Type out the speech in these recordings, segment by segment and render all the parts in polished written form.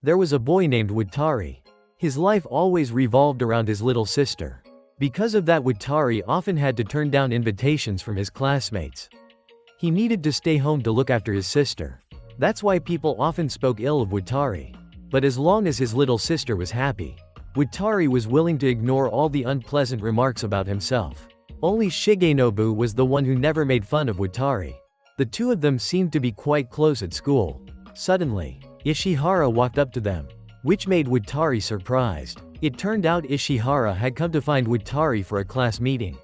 There was a boy named Watari. His life always revolved around his little sister. Because of that, Watari often had to turn down invitations from his classmates. He needed to stay home to look after his sister. That's why people often spoke ill of Watari. But as long as his little sister was happy, Watari was willing to ignore all the unpleasant remarks about himself. Only Shigenobu was the one who never made fun of Watari. The two of them seemed to be quite close at school. Suddenly, Ishihara walked up to them, which made Watari surprised. It turned out Ishihara had come to find Watari for a class meeting,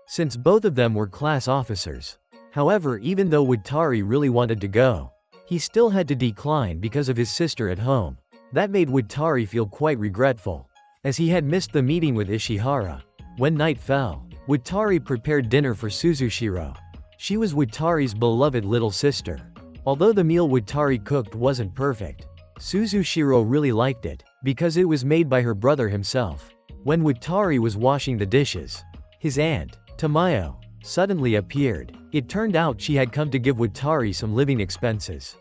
since both of them were class officers. However, even though Watari really wanted to go, he still had to decline because of his sister at home. That made Watari feel quite regretful, as he had missed the meeting with Ishihara. When night fell, Watari prepared dinner for Suzushiro. She was Watari's beloved little sister. Although the meal Watari cooked wasn't perfect, Suzushiro really liked it, because it was made by her brother himself. When Watari was washing the dishes, his aunt, Tamayo, suddenly appeared. It turned out she had come to give Watari some living expenses.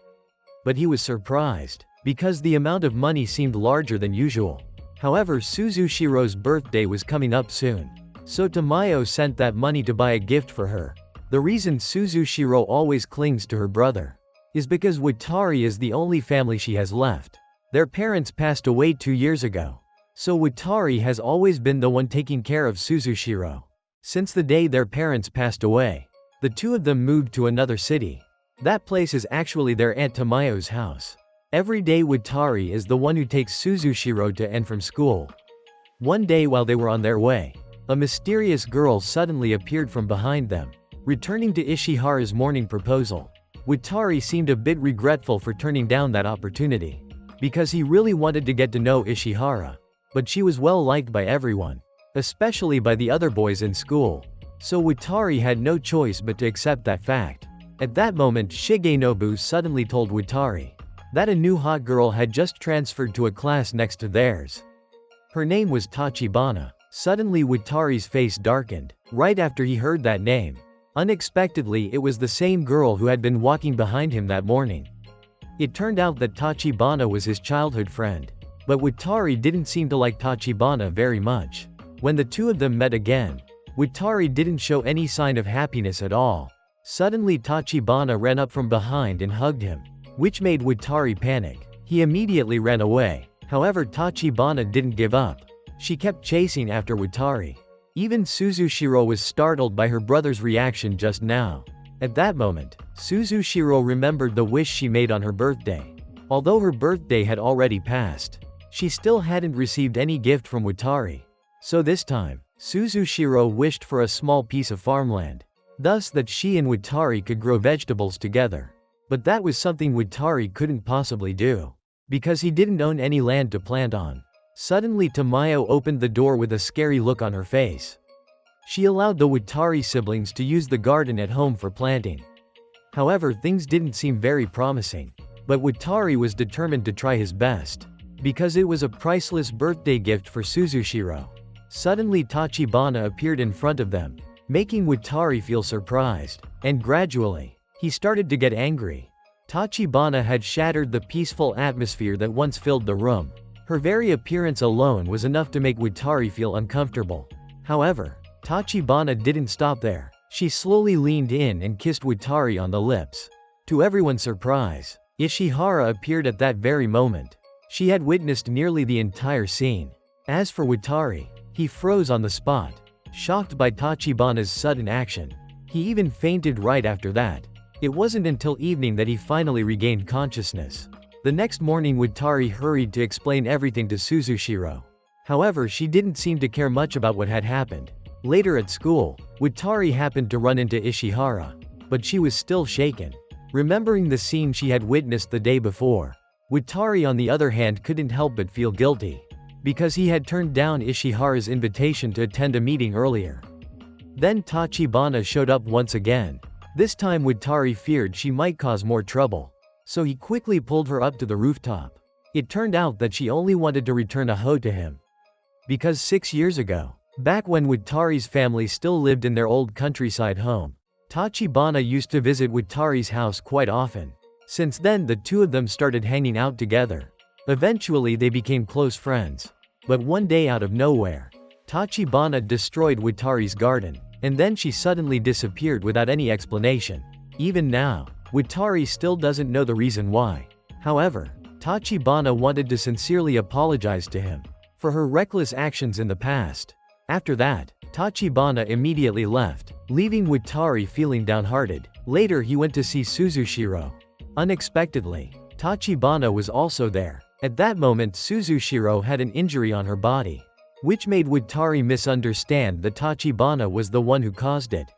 But he was surprised, because the amount of money seemed larger than usual. However, Suzushiro's birthday was coming up soon, so Tamayo sent that money to buy a gift for her. The reason Suzushiro always clings to her brother is because Watari is the only family she has left. Their parents passed away 2 years ago, so Watari has always been the one taking care of Suzushiro. Since the day their parents passed away, the two of them moved to another city. That place is actually their Aunt Tamayo's house. Every day Watari is the one who takes Suzushiro to and from school. One day while they were on their way, a mysterious girl suddenly appeared from behind them, returning to Ishihara's morning proposal. Watari seemed a bit regretful for turning down that opportunity, because he really wanted to get to know Ishihara. But she was well liked by everyone, especially by the other boys in school. So Watari had no choice but to accept that fact. At that moment, Shigenobu suddenly told Watari that a new hot girl had just transferred to a class next to theirs. Her name was Tachibana. Suddenly Watari's face darkened, right after he heard that name. Unexpectedly, it was the same girl who had been walking behind him that morning. It turned out that Tachibana was his childhood friend. But Watari didn't seem to like Tachibana very much. When the two of them met again, Watari didn't show any sign of happiness at all. Suddenly Tachibana ran up from behind and hugged him, which made Watari panic. He immediately ran away. However, Tachibana didn't give up. She kept chasing after Watari. Even Suzushiro was startled by her brother's reaction just now. At that moment, Suzushiro remembered the wish she made on her birthday. Although her birthday had already passed, she still hadn't received any gift from Watari. So this time, Suzushiro wished for a small piece of farmland, thus that she and Watari could grow vegetables together. But that was something Watari couldn't possibly do, because he didn't own any land to plant on. Suddenly Tamayo opened the door with a scary look on her face. She allowed the Watari siblings to use the garden at home for planting. However, things didn't seem very promising. But Watari was determined to try his best, because it was a priceless birthday gift for Suzushiro. Suddenly Tachibana appeared in front of them, making Watari feel surprised, and gradually, he started to get angry. Tachibana had shattered the peaceful atmosphere that once filled the room. Her very appearance alone was enough to make Watari feel uncomfortable. However, Tachibana didn't stop there. She slowly leaned in and kissed Watari on the lips. To everyone's surprise, Ishihara appeared at that very moment. She had witnessed nearly the entire scene. As for Watari, he froze on the spot, shocked by Tachibana's sudden action. He even fainted right after that. It wasn't until evening that he finally regained consciousness. The next morning Watari hurried to explain everything to Suzushiro. However, she didn't seem to care much about what had happened. Later at school, Watari happened to run into Ishihara, but she was still shaken, remembering the scene she had witnessed the day before. Watari on the other hand couldn't help but feel guilty, because he had turned down Ishihara's invitation to attend a meeting earlier. Then Tachibana showed up once again. This time Watari feared she might cause more trouble, so he quickly pulled her up to the rooftop. It turned out that she only wanted to return a hoe to him. Because 6 years ago, back when Watari's family still lived in their old countryside home, Tachibana used to visit Watari's house quite often. Since then the two of them started hanging out together. Eventually they became close friends. But one day out of nowhere, Tachibana destroyed Watari's garden, and then she suddenly disappeared without any explanation. Even now, Watari still doesn't know the reason why. However, Tachibana wanted to sincerely apologize to him for her reckless actions in the past. After that, Tachibana immediately left, leaving Watari feeling downhearted. Later he went to see Suzushiro. Unexpectedly, Tachibana was also there. At that moment Suzushiro had an injury on her body, which made Watari misunderstand that Tachibana was the one who caused it.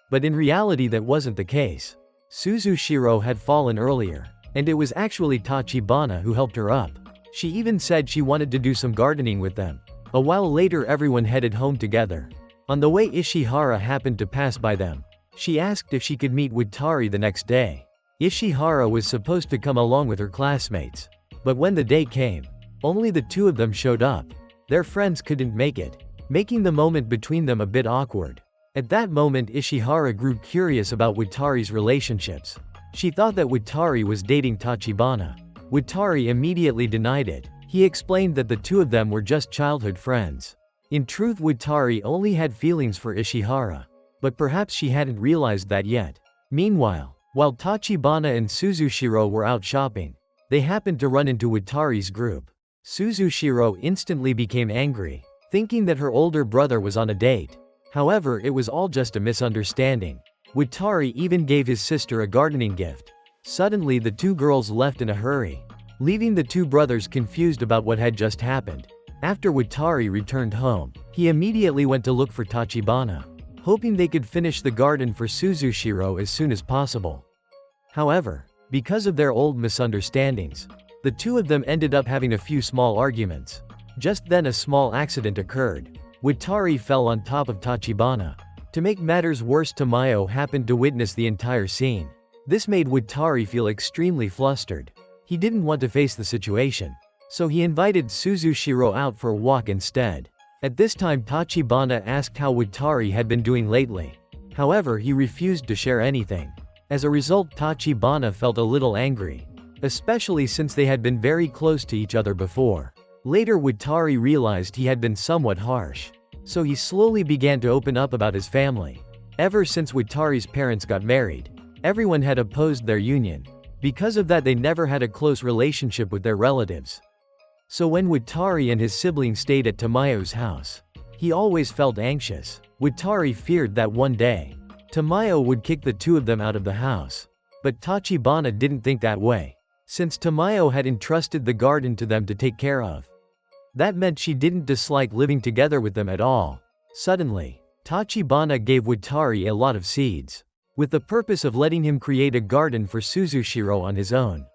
But in reality that wasn't the case. Suzushiro had fallen earlier, and it was actually Tachibana who helped her up. She even said she wanted to do some gardening with them. A while later everyone headed home together. On the way Ishihara happened to pass by them. She asked if she could meet Watari the next day. Ishihara was supposed to come along with her classmates. But when the day came, only the two of them showed up. Their friends couldn't make it, making the moment between them a bit awkward. At that moment Ishihara grew curious about Watari's relationships. She thought that Watari was dating Tachibana. Watari immediately denied it. He explained that the two of them were just childhood friends. In truth Watari only had feelings for Ishihara, but perhaps she hadn't realized that yet. Meanwhile, while Tachibana and Suzushiro were out shopping, they happened to run into Watari's group. Suzushiro instantly became angry, thinking that her older brother was on a date. However, it was all just a misunderstanding. Watari even gave his sister a gardening gift. Suddenly the two girls left in a hurry, leaving the two brothers confused about what had just happened. After Watari returned home, he immediately went to look for Tachibana, hoping they could finish the garden for Suzushiro as soon as possible. However, because of their old misunderstandings, the two of them ended up having a few small arguments. Just then a small accident occurred. Watari fell on top of Tachibana. To make matters worse, Tamayo happened to witness the entire scene. This made Watari feel extremely flustered. He didn't want to face the situation, so he invited Suzushiro out for a walk instead. At this time Tachibana asked how Watari had been doing lately. However, he refused to share anything. As a result, Tachibana felt a little angry, especially since they had been very close to each other before. Later Watari realized he had been somewhat harsh, so he slowly began to open up about his family. Ever since Watari's parents got married, everyone had opposed their union. Because of that they never had a close relationship with their relatives. So when Watari and his siblings stayed at Tamayo's house, he always felt anxious. Watari feared that one day, Tamayo would kick the two of them out of the house. But Tachibana didn't think that way, since Tamayo had entrusted the garden to them to take care of. That meant she didn't dislike living together with them at all. Suddenly, Tachibana gave Watari a lot of seeds, with the purpose of letting him create a garden for Suzushiro on his own.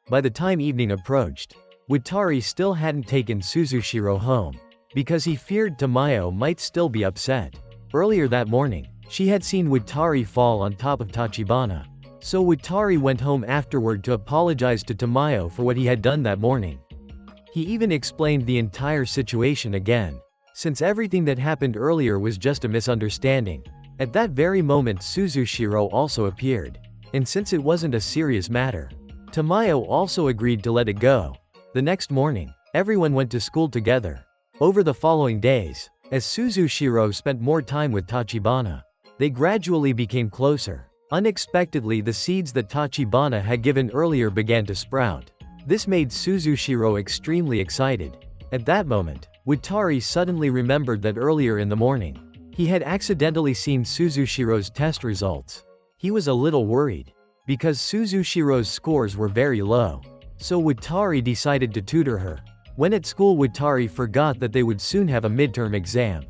By the time evening approached, Watari still hadn't taken Suzushiro home, because he feared Tamayo might still be upset. Earlier that morning, she had seen Watari fall on top of Tachibana. So Watari went home afterward to apologize to Tamayo for what he had done that morning. He even explained the entire situation again, since everything that happened earlier was just a misunderstanding. At that very moment Suzushiro also appeared, and since it wasn't a serious matter, Tamayo also agreed to let it go. The next morning, everyone went to school together. Over the following days, as Suzushiro spent more time with Tachibana, they gradually became closer. Unexpectedly, the seeds that Tachibana had given earlier began to sprout. This made Suzushiro extremely excited. At that moment, Watari suddenly remembered that earlier in the morning, he had accidentally seen Suzushiro's test results. He was a little worried, because Suzushiro's scores were very low. So Watari decided to tutor her. When at school, Watari forgot that they would soon have a midterm exam.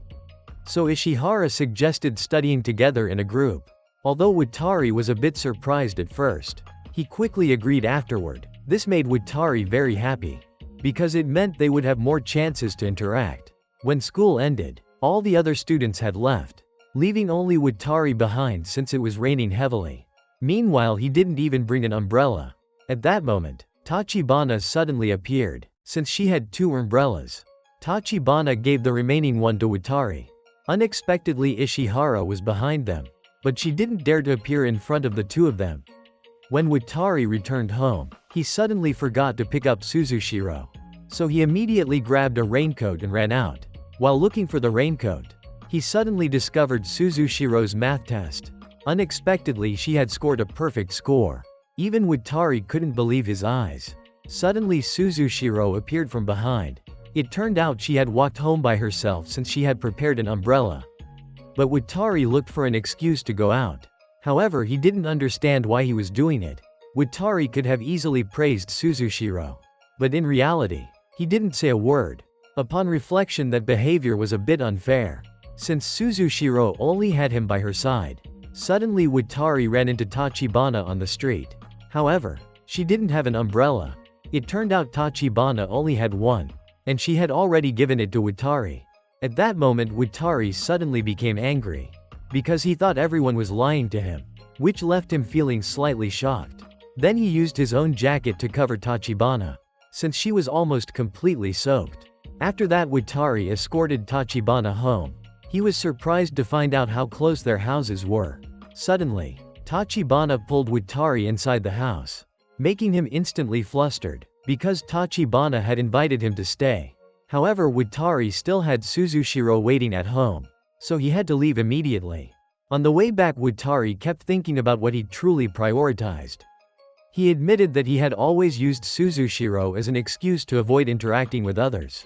So Ishihara suggested studying together in a group. Although Watari was a bit surprised at first, he quickly agreed afterward. This made Watari very happy, because it meant they would have more chances to interact. When school ended, all the other students had left, leaving only Watari behind since it was raining heavily. Meanwhile, he didn't even bring an umbrella. At that moment, Tachibana suddenly appeared. Since she had two umbrellas, Tachibana gave the remaining one to Watari. Unexpectedly, Ishihara was behind them, but she didn't dare to appear in front of the two of them. When Watari returned home, he suddenly forgot to pick up Suzushiro. So he immediately grabbed a raincoat and ran out. While looking for the raincoat, he suddenly discovered Suzushiro's math test. Unexpectedly, she had scored a perfect score. Even Watari couldn't believe his eyes. Suddenly Suzushiro appeared from behind. It turned out she had walked home by herself since she had prepared an umbrella. But Watari looked for an excuse to go out. However, he didn't understand why he was doing it. Watari could have easily praised Suzushiro. But in reality, he didn't say a word. Upon reflection, that behavior was a bit unfair, since Suzushiro only had him by her side. Suddenly Watari ran into Tachibana on the street. However, she didn't have an umbrella. It turned out Tachibana only had one, and she had already given it to Watari. At that moment Watari suddenly became angry, because he thought everyone was lying to him, which left him feeling slightly shocked. Then he used his own jacket to cover Tachibana, since she was almost completely soaked. After that Watari escorted Tachibana home. He was surprised to find out how close their houses were. Suddenly, Tachibana pulled Watari inside the house, making him instantly flustered, because Tachibana had invited him to stay. However, Watari still had Suzushiro waiting at home, so he had to leave immediately. On the way back, Watari kept thinking about what he truly prioritized. He admitted that he had always used Suzushiro as an excuse to avoid interacting with others.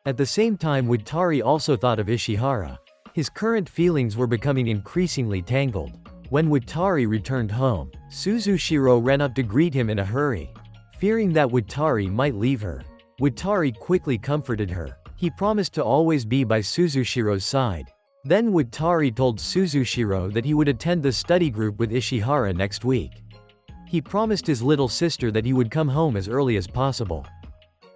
At the same time, Watari also thought of Ishihara. His current feelings were becoming increasingly tangled. When Watari returned home, Suzushiro ran up to greet him in a hurry. Fearing that Watari might leave her, Watari quickly comforted her. He promised to always be by Suzushiro's side. Then Watari told Suzushiro that he would attend the study group with Ishihara next week. He promised his little sister that he would come home as early as possible.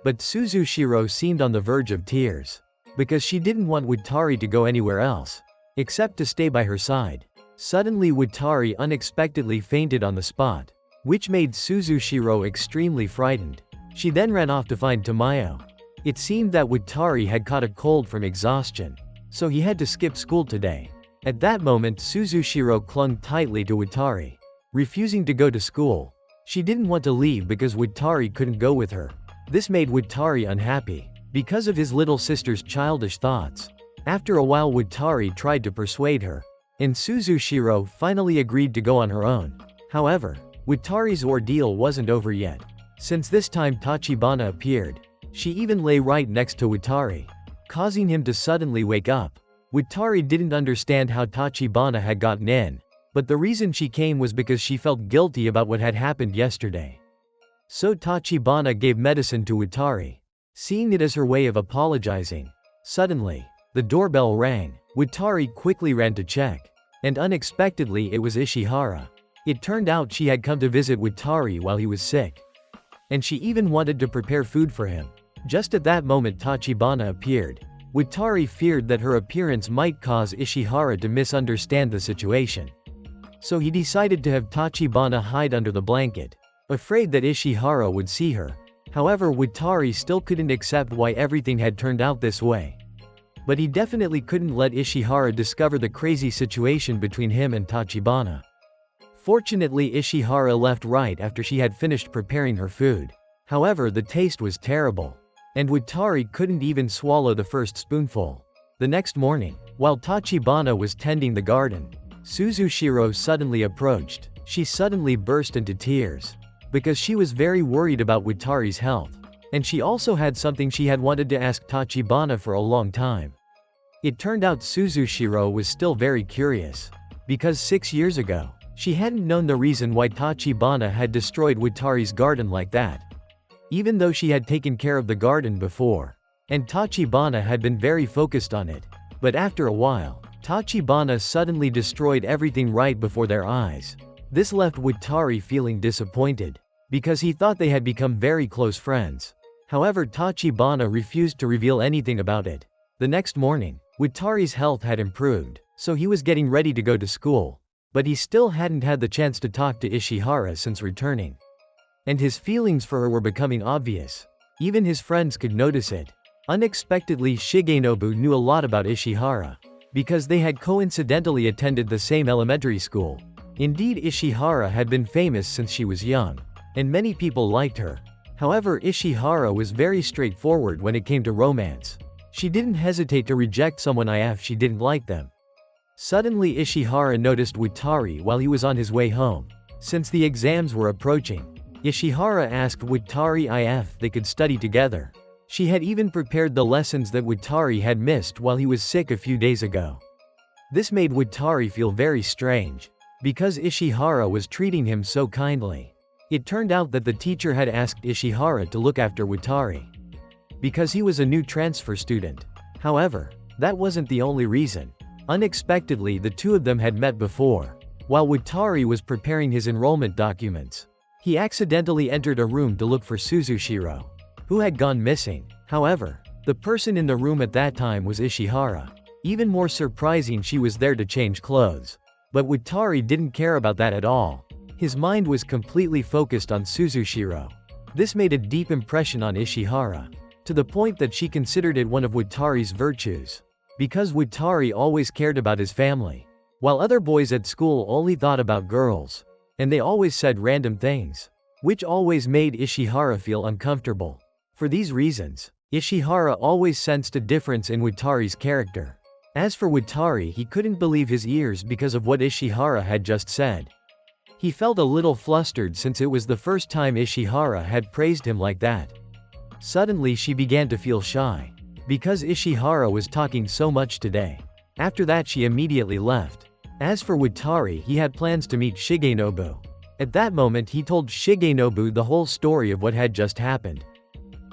But Suzushiro seemed on the verge of tears, because she didn't want Watari to go anywhere else, except to stay by her side. Suddenly Watari unexpectedly fainted on the spot, which made Suzushiro extremely frightened. She then ran off to find Tamayo. It seemed that Watari had caught a cold from exhaustion, so he had to skip school today. At that moment Suzushiro clung tightly to Watari, refusing to go to school. She didn't want to leave because Watari couldn't go with her. This made Watari unhappy, because of his little sister's childish thoughts. After a while Watari tried to persuade her, and Suzushiro finally agreed to go on her own. However, Watari's ordeal wasn't over yet, since this time Tachibana appeared. She even lay right next to Watari, causing him to suddenly wake up. Watari didn't understand how Tachibana had gotten in, but the reason she came was because she felt guilty about what had happened yesterday. So Tachibana gave medicine to Watari, seeing it as her way of apologizing. Suddenly, the doorbell rang. Watari quickly ran to check, and unexpectedly it was Ishihara. It turned out she had come to visit Watari while he was sick, and she even wanted to prepare food for him. Just at that moment Tachibana appeared. Watari feared that her appearance might cause Ishihara to misunderstand the situation, so he decided to have Tachibana hide under the blanket, afraid that Ishihara would see her. However, Watari still couldn't accept why everything had turned out this way. But he definitely couldn't let Ishihara discover the crazy situation between him and Tachibana. Fortunately, Ishihara left right after she had finished preparing her food. However, the taste was terrible, and Watari couldn't even swallow the first spoonful. The next morning, while Tachibana was tending the garden, Suzushiro suddenly approached. She suddenly burst into tears, because she was very worried about Watari's health, and she also had something she had wanted to ask Tachibana for a long time. It turned out Suzushiro was still very curious, because 6 years ago, she hadn't known the reason why Tachibana had destroyed Watari's garden like that, even though she had taken care of the garden before, and Tachibana had been very focused on it. But after a while, Tachibana suddenly destroyed everything right before their eyes. This left Watari feeling disappointed, because he thought they had become very close friends. However, Tachibana refused to reveal anything about it. The next morning, Watari's health had improved, so he was getting ready to go to school. But he still hadn't had the chance to talk to Ishihara since returning, and his feelings for her were becoming obvious. Even his friends could notice it. Unexpectedly, Shigenobu knew a lot about Ishihara, because they had coincidentally attended the same elementary school. Indeed, Ishihara had been famous since she was young, and many people liked her. However, Ishihara was very straightforward when it came to romance. She didn't hesitate to reject someone if she didn't like them. Suddenly Ishihara noticed Watari while he was on his way home. Since the exams were approaching, Ishihara asked Watari if they could study together. She had even prepared the lessons that Watari had missed while he was sick a few days ago. This made Watari feel very strange, because Ishihara was treating him so kindly. It turned out that the teacher had asked Ishihara to look after Watari, because he was a new transfer student. However, that wasn't the only reason. Unexpectedly, the two of them had met before. While Watari was preparing his enrollment documents, he accidentally entered a room to look for Suzushiro, who had gone missing. However, the person in the room at that time was Ishihara. Even more surprising, she was there to change clothes. But Watari didn't care about that at all. His mind was completely focused on Suzushiro. This made a deep impression on Ishihara, to the point that she considered it one of Watari's virtues. Because Watari always cared about his family, while other boys at school only thought about girls, and they always said random things, which always made Ishihara feel uncomfortable. For these reasons, Ishihara always sensed a difference in Watari's character. As for Watari, he couldn't believe his ears because of what Ishihara had just said. He felt a little flustered since it was the first time Ishihara had praised him like that. Suddenly she began to feel shy, because Ishihara was talking so much today. After that she immediately left. As for Watari, he had plans to meet Shigenobu. At that moment he told Shigenobu the whole story of what had just happened.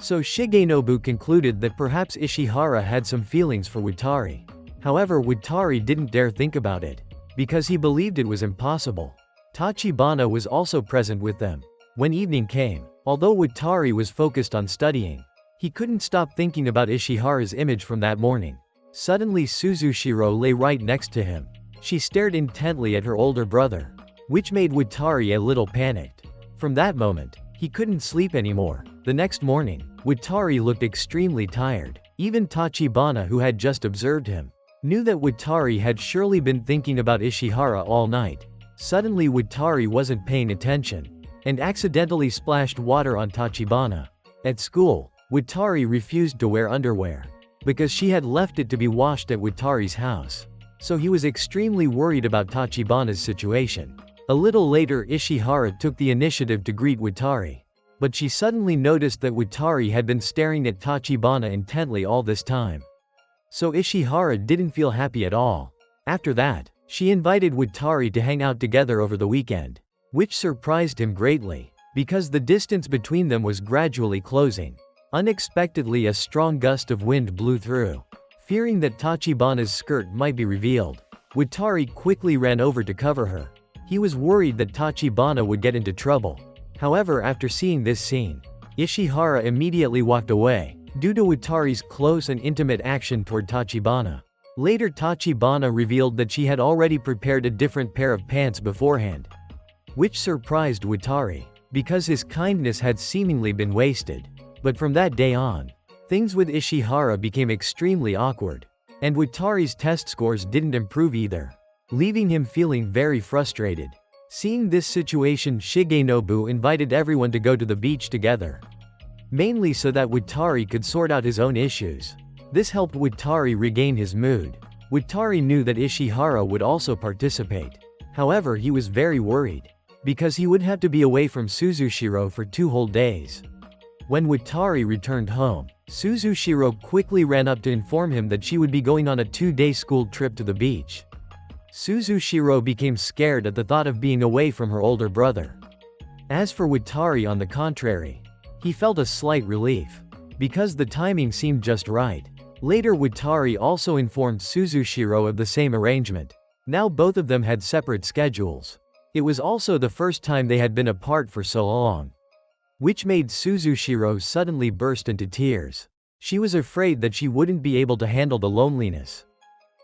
So Shigenobu concluded that perhaps Ishihara had some feelings for Watari. However, Watari didn't dare think about it, because he believed it was impossible. Tachibana was also present with them. When evening came, although Watari was focused on studying, he couldn't stop thinking about Ishihara's image from that morning. Suddenly Suzushiro lay right next to him. She stared intently at her older brother, which made Watari a little panicked. From that moment, he couldn't sleep anymore. The next morning, Watari looked extremely tired. Even Tachibana, who had just observed him, knew that Watari had surely been thinking about Ishihara all night. Suddenly Watari wasn't paying attention, and accidentally splashed water on Tachibana. At school, Watari refused to wear underwear, because she had left it to be washed at Watari's house. So he was extremely worried about Tachibana's situation. A little later Ishihara took the initiative to greet Watari, but she suddenly noticed that Watari had been staring at Tachibana intently all this time. So Ishihara didn't feel happy at all. After that, she invited Watari to hang out together over the weekend, which surprised him greatly, because the distance between them was gradually closing. Unexpectedly a strong gust of wind blew through. Fearing that Tachibana's skirt might be revealed, Watari quickly ran over to cover her. He was worried that Tachibana would get into trouble. However, after seeing this scene, Ishihara immediately walked away, due to Watari's close and intimate action toward Tachibana. Later Tachibana revealed that she had already prepared a different pair of pants beforehand, which surprised Watari, because his kindness had seemingly been wasted. But from that day on, things with Ishihara became extremely awkward, and Watari's test scores didn't improve either, leaving him feeling very frustrated. Seeing this situation, Shigenobu invited everyone to go to the beach together, mainly so that Watari could sort out his own issues. This helped Watari regain his mood. Watari knew that Ishihara would also participate. However, he was very worried, because he would have to be away from Suzushiro for 2 whole days. When Watari returned home, Suzushiro quickly ran up to inform him that she would be going on a 2-day school trip to the beach. Suzushiro became scared at the thought of being away from her older brother. As for Watari, on the contrary, he felt a slight relief, because the timing seemed just right. Later Watari also informed Suzushiro of the same arrangement. Now both of them had separate schedules. It was also the first time they had been apart for so long, which made Suzushiro suddenly burst into tears. She was afraid that she wouldn't be able to handle the loneliness.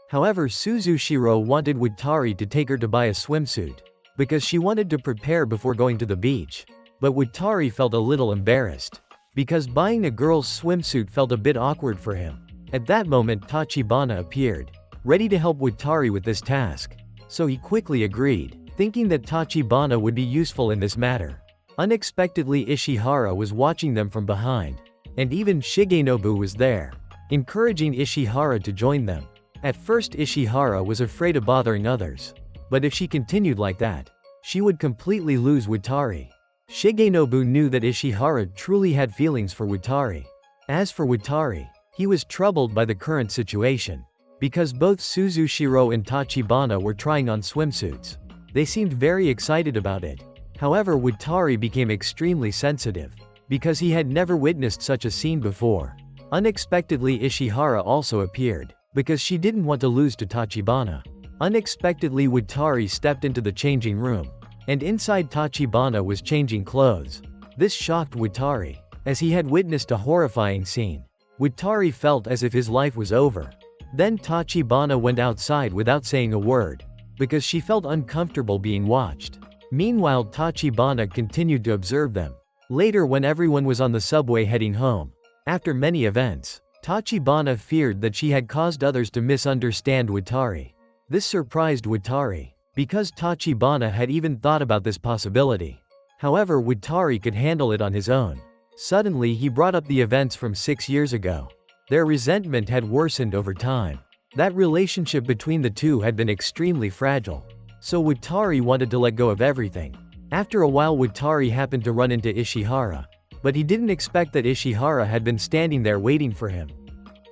However, Suzushiro wanted Watari to take her to buy a swimsuit, because she wanted to prepare before going to the beach. But Watari felt a little embarrassed, because buying a girl's swimsuit felt a bit awkward for him. At that moment Tachibana appeared, ready to help Watari with this task. So he quickly agreed. thinking that Tachibana would be useful in this matter. Unexpectedly, Ishihara was watching them from behind. And even Shigenobu was there, encouraging Ishihara to join them. At first Ishihara was afraid of bothering others. But if she continued like that, she would completely lose Watari. Shigenobu knew that Ishihara truly had feelings for Watari. As for Watari, he was troubled by the current situation. Because both Suzushiro and Tachibana were trying on swimsuits. They seemed very excited about it. However, Watari became extremely sensitive. Because he had never witnessed such a scene before. Unexpectedly Ishihara also appeared. Because she didn't want to lose to Tachibana. Unexpectedly Watari stepped into the changing room. And inside Tachibana was changing clothes. This shocked Watari. As he had witnessed a horrifying scene. Watari felt as if his life was over. Then Tachibana went outside without saying a word. Because she felt uncomfortable being watched. Meanwhile Tachibana continued to observe them. Later, when everyone was on the subway heading home. After many events, Tachibana feared that she had caused others to misunderstand Watari. This surprised Watari. Because Tachibana had even thought about this possibility. However, Watari could handle it on his own. Suddenly he brought up the events from 6 years ago. Their resentment had worsened over time. That relationship between the two had been extremely fragile. So Watari wanted to let go of everything. After a while Watari happened to run into Ishihara. But he didn't expect that Ishihara had been standing there waiting for him.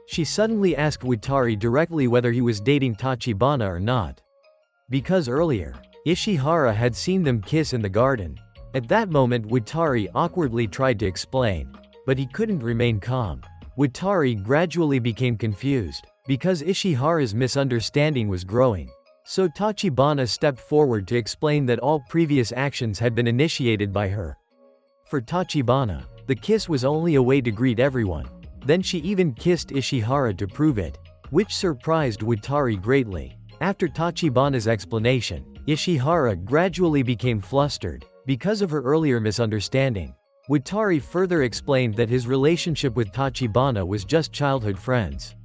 She suddenly asked Watari directly whether he was dating Tachibana or not. Because earlier, Ishihara had seen them kiss in the garden. At that moment Watari awkwardly tried to explain. But he couldn't remain calm. Watari gradually became confused. Because Ishihara's misunderstanding was growing. So Tachibana stepped forward to explain that all previous actions had been initiated by her. For Tachibana, the kiss was only a way to greet everyone. Then she even kissed Ishihara to prove it. Which surprised Watari greatly. After Tachibana's explanation, Ishihara gradually became flustered. Because of her earlier misunderstanding. Watari further explained that his relationship with Tachibana was just childhood friends.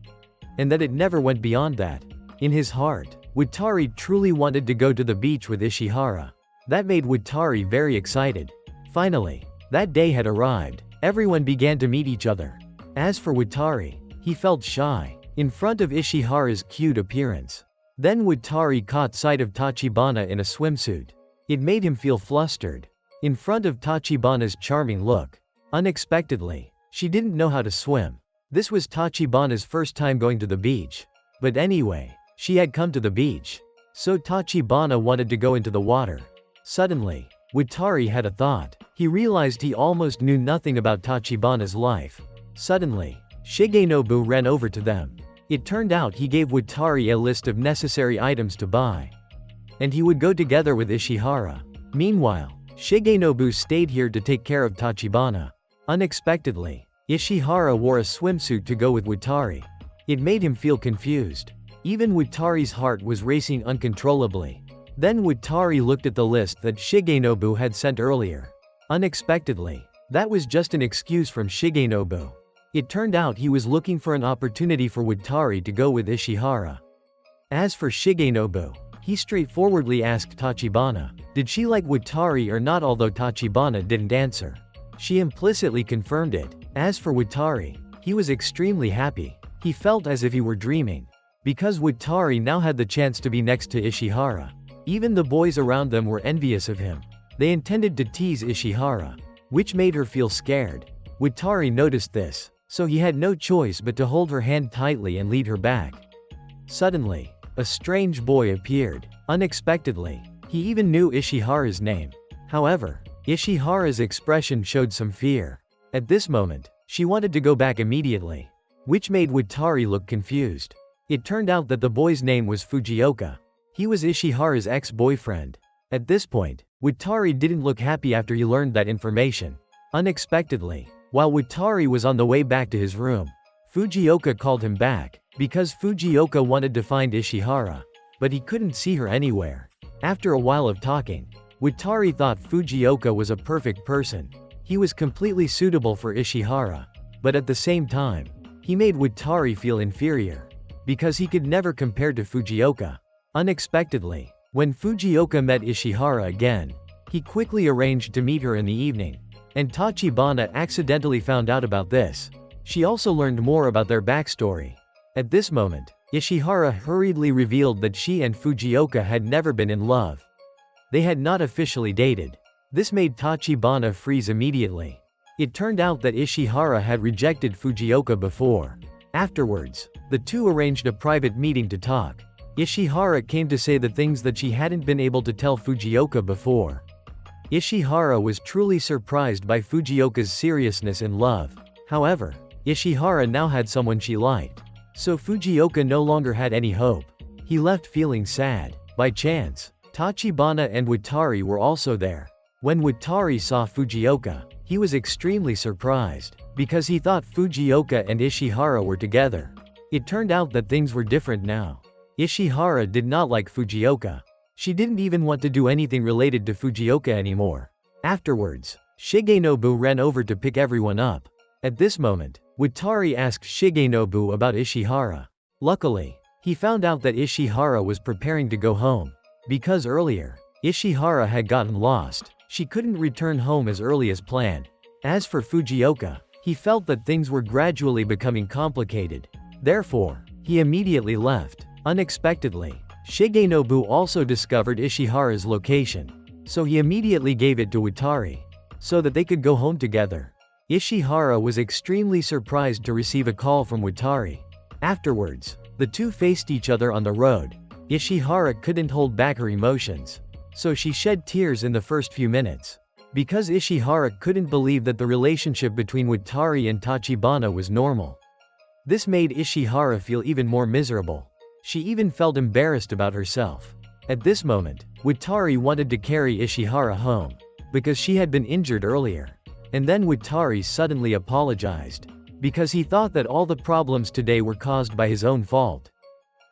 And that it never went beyond that. In his heart, Watari truly wanted to go to the beach with Ishihara. That made Watari very excited. Finally, that day had arrived. Everyone began to meet each other. As for Watari, he felt shy in front of Ishihara's cute appearance. Then Watari caught sight of Tachibana in a swimsuit. It made him feel flustered in front of Tachibana's charming look. Unexpectedly, she didn't know how to swim. This was Tachibana's first time going to the beach. But anyway, she had come to the beach. So Tachibana wanted to go into the water. Suddenly, Watari had a thought. He realized he almost knew nothing about Tachibana's life. Suddenly, Shigenobu ran over to them. It turned out he gave Watari a list of necessary items to buy. And he would go together with Ishihara. Meanwhile, Shigenobu stayed here to take care of Tachibana. Unexpectedly, Ishihara wore a swimsuit to go with Watari. It made him feel confused. Even Watari's heart was racing uncontrollably. Then Watari looked at the list that Shigenobu had sent earlier. Unexpectedly, that was just an excuse from Shigenobu. It turned out he was looking for an opportunity for Watari to go with Ishihara. As for Shigenobu, he straightforwardly asked Tachibana, did she like Watari or not, although Tachibana didn't answer. She implicitly confirmed it. As for Watari, he was extremely happy. He felt as if he were dreaming. Because Watari now had the chance to be next to Ishihara. Even the boys around them were envious of him. They intended to tease Ishihara, which made her feel scared. Watari noticed this, so he had no choice but to hold her hand tightly and lead her back. Suddenly, a strange boy appeared. Unexpectedly, he even knew Ishihara's name. However, Ishihara's expression showed some fear. At this moment, she wanted to go back immediately, which made Watari look confused. It turned out that the boy's name was Fujioka. He was Ishihara's ex-boyfriend. At this point, Watari didn't look happy after he learned that information. Unexpectedly, while Watari was on the way back to his room, Fujioka called him back, because Fujioka wanted to find Ishihara. But he couldn't see her anywhere. After a while of talking, Watari thought Fujioka was a perfect person. He was completely suitable for Ishihara. But at the same time, he made Watari feel inferior. Because he could never compare to Fujioka. Unexpectedly, When Fujioka met Ishihara again, he quickly arranged to meet her in the evening, and Tachibana accidentally found out about this. She also learned more about their backstory. At this moment, Ishihara hurriedly revealed that she and Fujioka had never been in love. They had not officially dated. This made Tachibana freeze immediately. It turned out that Ishihara had rejected Fujioka before. Afterwards, the two arranged a private meeting to talk. Ishihara came to say the things that she hadn't been able to tell Fujioka before. Ishihara was truly surprised by Fujioka's seriousness in love. However, Ishihara now had someone she liked. So Fujioka no longer had any hope. He left feeling sad. By chance, Tachibana and Watari were also there. When Watari saw Fujioka, he was extremely surprised, because he thought Fujioka and Ishihara were together. It turned out that things were different now. Ishihara did not like Fujioka. She didn't even want to do anything related to Fujioka anymore. Afterwards, Shigenobu ran over to pick everyone up. At this moment, Watari asked Shigenobu about Ishihara. Luckily, he found out that Ishihara was preparing to go home. Because earlier, Ishihara had gotten lost. She couldn't return home as early as planned. As for Fujioka, he felt that things were gradually becoming complicated. Therefore, he immediately left. Unexpectedly, Shigenobu also discovered Ishihara's location. So he immediately gave it to Watari, so that they could go home together. Ishihara was extremely surprised to receive a call from Watari. Afterwards, the two faced each other on the road. Ishihara couldn't hold back her emotions, so she shed tears in the first few minutes. Because Ishihara couldn't believe that the relationship between Watari and Tachibana was normal. This made Ishihara feel even more miserable. She even felt embarrassed about herself. At this moment, Watari wanted to carry Ishihara home, because she had been injured earlier. And then Watari suddenly apologized, because he thought that all the problems today were caused by his own fault.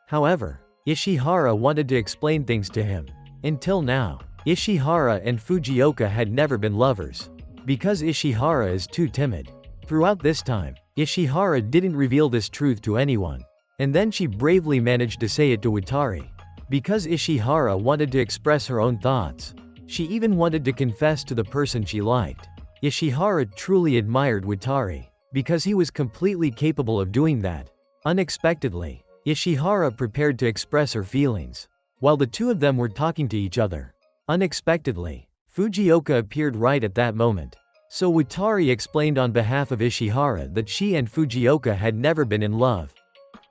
However, Ishihara wanted to explain things to him. Until now, Ishihara and Fujioka had never been lovers, because Ishihara is too timid. Throughout this time, Ishihara didn't reveal this truth to anyone. And then she bravely managed to say it to Watari. Because Ishihara wanted to express her own thoughts. She even wanted to confess to the person she liked. Ishihara truly admired Watari, because he was completely capable of doing that. Unexpectedly, Ishihara prepared to express her feelings. While the two of them were talking to each other, unexpectedly, Fujioka appeared right at that moment. So Watari explained on behalf of Ishihara that she and Fujioka had never been in love,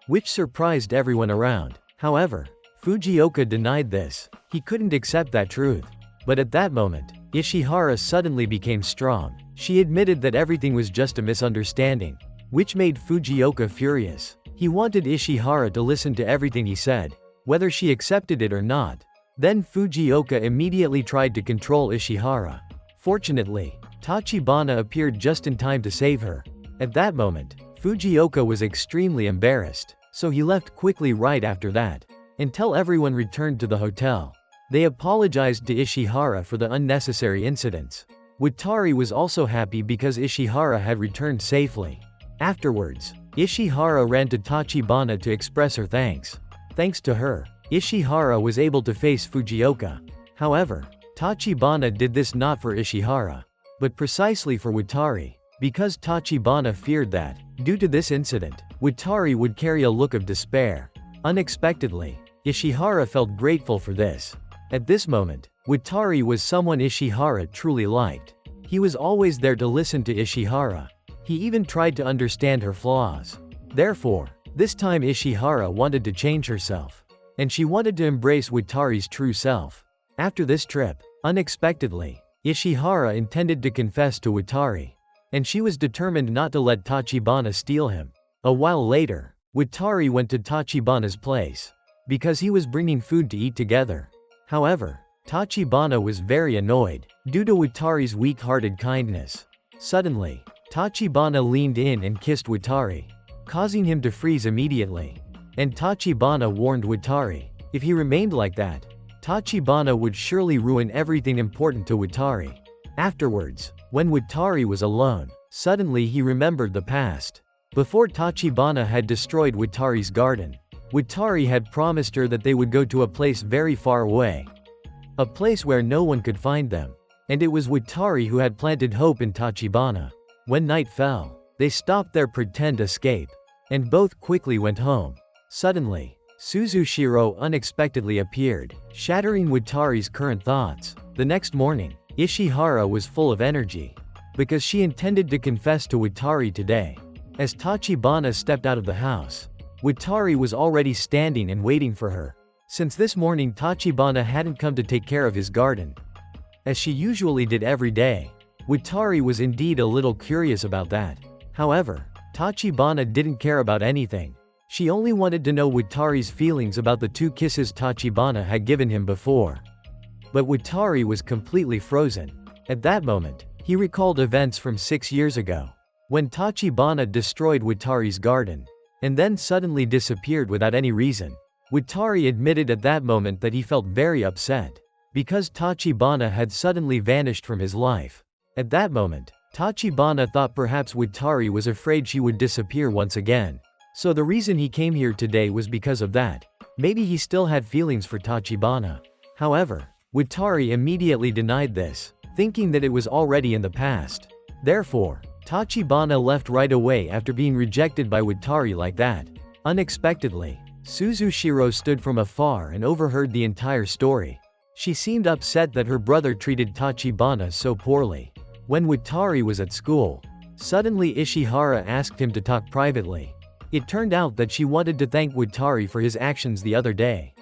which surprised everyone around. However, Fujioka denied this. He couldn't accept that truth. But at that moment, Ishihara suddenly became strong. She admitted that everything was just a misunderstanding, which made Fujioka furious. He wanted Ishihara to listen to everything he said, whether she accepted it or not. Then Fujioka immediately tried to control Ishihara. Fortunately, Tachibana appeared just in time to save her. At that moment, Fujioka was extremely embarrassed, so he left quickly right after that. Until everyone returned to the hotel. They apologized to Ishihara for the unnecessary incidents. Watari was also happy because Ishihara had returned safely. Afterwards, Ishihara ran to Tachibana to express her thanks. Thanks to her, Ishihara was able to face Fujioka. However, Tachibana did this not for Ishihara, but precisely for Watari, because Tachibana feared that, due to this incident, Watari would carry a look of despair. Unexpectedly, Ishihara felt grateful for this. At this moment, Watari was someone Ishihara truly liked. He was always there to listen to Ishihara. He even tried to understand her flaws. Therefore, this time Ishihara wanted to change herself. And she wanted to embrace Watari's true self. After this trip, unexpectedly, Ishihara intended to confess to Watari. And she was determined not to let Tachibana steal him. A while later, Watari went to Tachibana's place, because he was bringing food to eat together. However, Tachibana was very annoyed, due to Watari's weak-hearted kindness. Suddenly, Tachibana leaned in and kissed Watari, causing him to freeze immediately. And Tachibana warned Watari, if he remained like that, Tachibana would surely ruin everything important to Watari. Afterwards, when Watari was alone, suddenly he remembered the past. Before Tachibana had destroyed Watari's garden, Watari had promised her that they would go to a place very far away. A place where no one could find them. And it was Watari who had planted hope in Tachibana. When night fell, they stopped their pretend escape. And both quickly went home. Suddenly, Suzushiro unexpectedly appeared, shattering Watari's current thoughts. The next morning, Ishihara was full of energy. Because she intended to confess to Watari today. As Tachibana stepped out of the house, Watari was already standing and waiting for her. Since this morning Tachibana hadn't come to take care of his garden, as she usually did every day, Watari was indeed a little curious about that. However, Tachibana didn't care about anything. She only wanted to know Watari's feelings about the 2 kisses Tachibana had given him before. But Watari was completely frozen. At that moment, he recalled events from 6 years ago, when Tachibana destroyed Watari's garden, and then suddenly disappeared without any reason. Watari admitted at that moment that he felt very upset, because Tachibana had suddenly vanished from his life. At that moment, Tachibana thought perhaps Watari was afraid she would disappear once again. So the reason he came here today was because of that. Maybe he still had feelings for Tachibana. However, Watari immediately denied this, thinking that it was already in the past. Therefore, Tachibana left right away after being rejected by Watari like that. Unexpectedly, Suzushiro stood from afar and overheard the entire story. She seemed upset that her brother treated Tachibana so poorly. When Watari was at school, suddenly Ishihara asked him to talk privately. It turned out that she wanted to thank Watari for his actions the other day,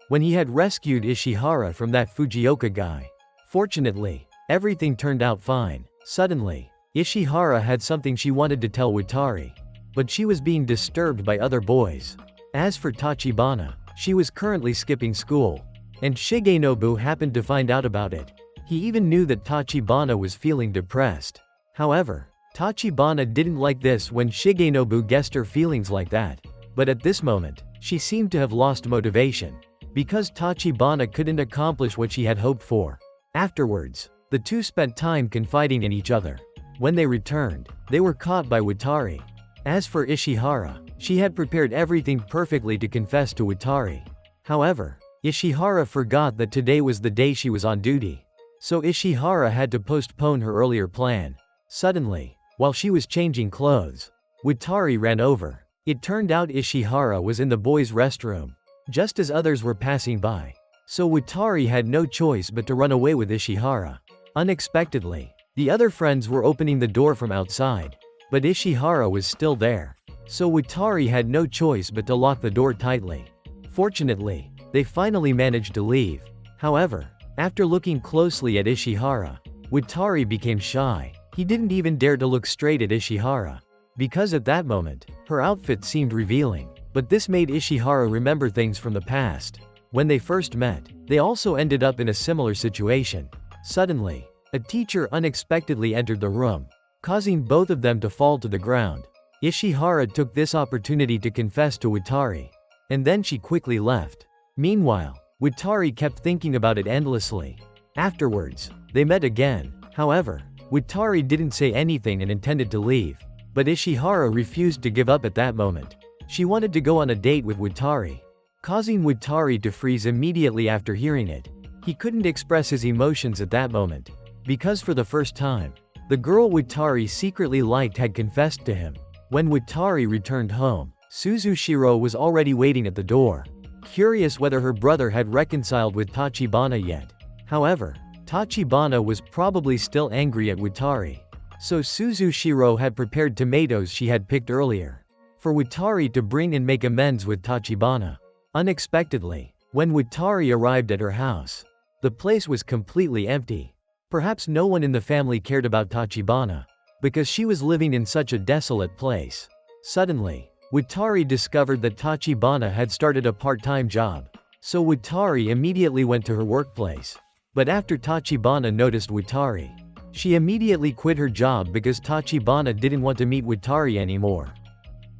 when he had rescued Ishihara from that Fujioka guy. Fortunately, everything turned out fine. Suddenly, Ishihara had something she wanted to tell Watari, but she was being disturbed by other boys. As for Tachibana, she was currently skipping school, and Shigenobu happened to find out about it. He even knew that Tachibana was feeling depressed. However, Tachibana didn't like this when Shigenobu guessed her feelings like that. But at this moment, she seemed to have lost motivation, because Tachibana couldn't accomplish what she had hoped for. Afterwards, the two spent time confiding in each other. When they returned, they were caught by Watari. As for Ishihara, she had prepared everything perfectly to confess to Watari. However, Ishihara forgot that today was the day she was on duty. So Ishihara had to postpone her earlier plan. Suddenly, while she was changing clothes, Watari ran over. It turned out Ishihara was in the boys' restroom, just as others were passing by. So Watari had no choice but to run away with Ishihara. Unexpectedly, the other friends were opening the door from outside, but Ishihara was still there. So Watari had no choice but to lock the door tightly. Fortunately, they finally managed to leave. However, after looking closely at Ishihara, Watari became shy. He didn't even dare to look straight at Ishihara, because at that moment, her outfit seemed revealing. But this made Ishihara remember things from the past. When they first met, they also ended up in a similar situation. Suddenly, a teacher unexpectedly entered the room, causing both of them to fall to the ground. Ishihara took this opportunity to confess to Watari, and then she quickly left. Meanwhile, Watari kept thinking about it endlessly. Afterwards, they met again. However, Watari didn't say anything and intended to leave. But Ishihara refused to give up at that moment. She wanted to go on a date with Watari, causing Watari to freeze immediately after hearing it. He couldn't express his emotions at that moment, because for the first time, the girl Watari secretly liked had confessed to him. When Watari returned home, Suzushiro was already waiting at the door, curious whether her brother had reconciled with Tachibana yet. However, Tachibana was probably still angry at Watari. So Suzushiro had prepared tomatoes she had picked earlier, for Watari to bring and make amends with Tachibana. Unexpectedly, when Watari arrived at her house, the place was completely empty. Perhaps no one in the family cared about Tachibana, because she was living in such a desolate place. Suddenly, Watari discovered that Tachibana had started a part-time job. So Watari immediately went to her workplace. But after Tachibana noticed Watari, she immediately quit her job because Tachibana didn't want to meet Watari anymore.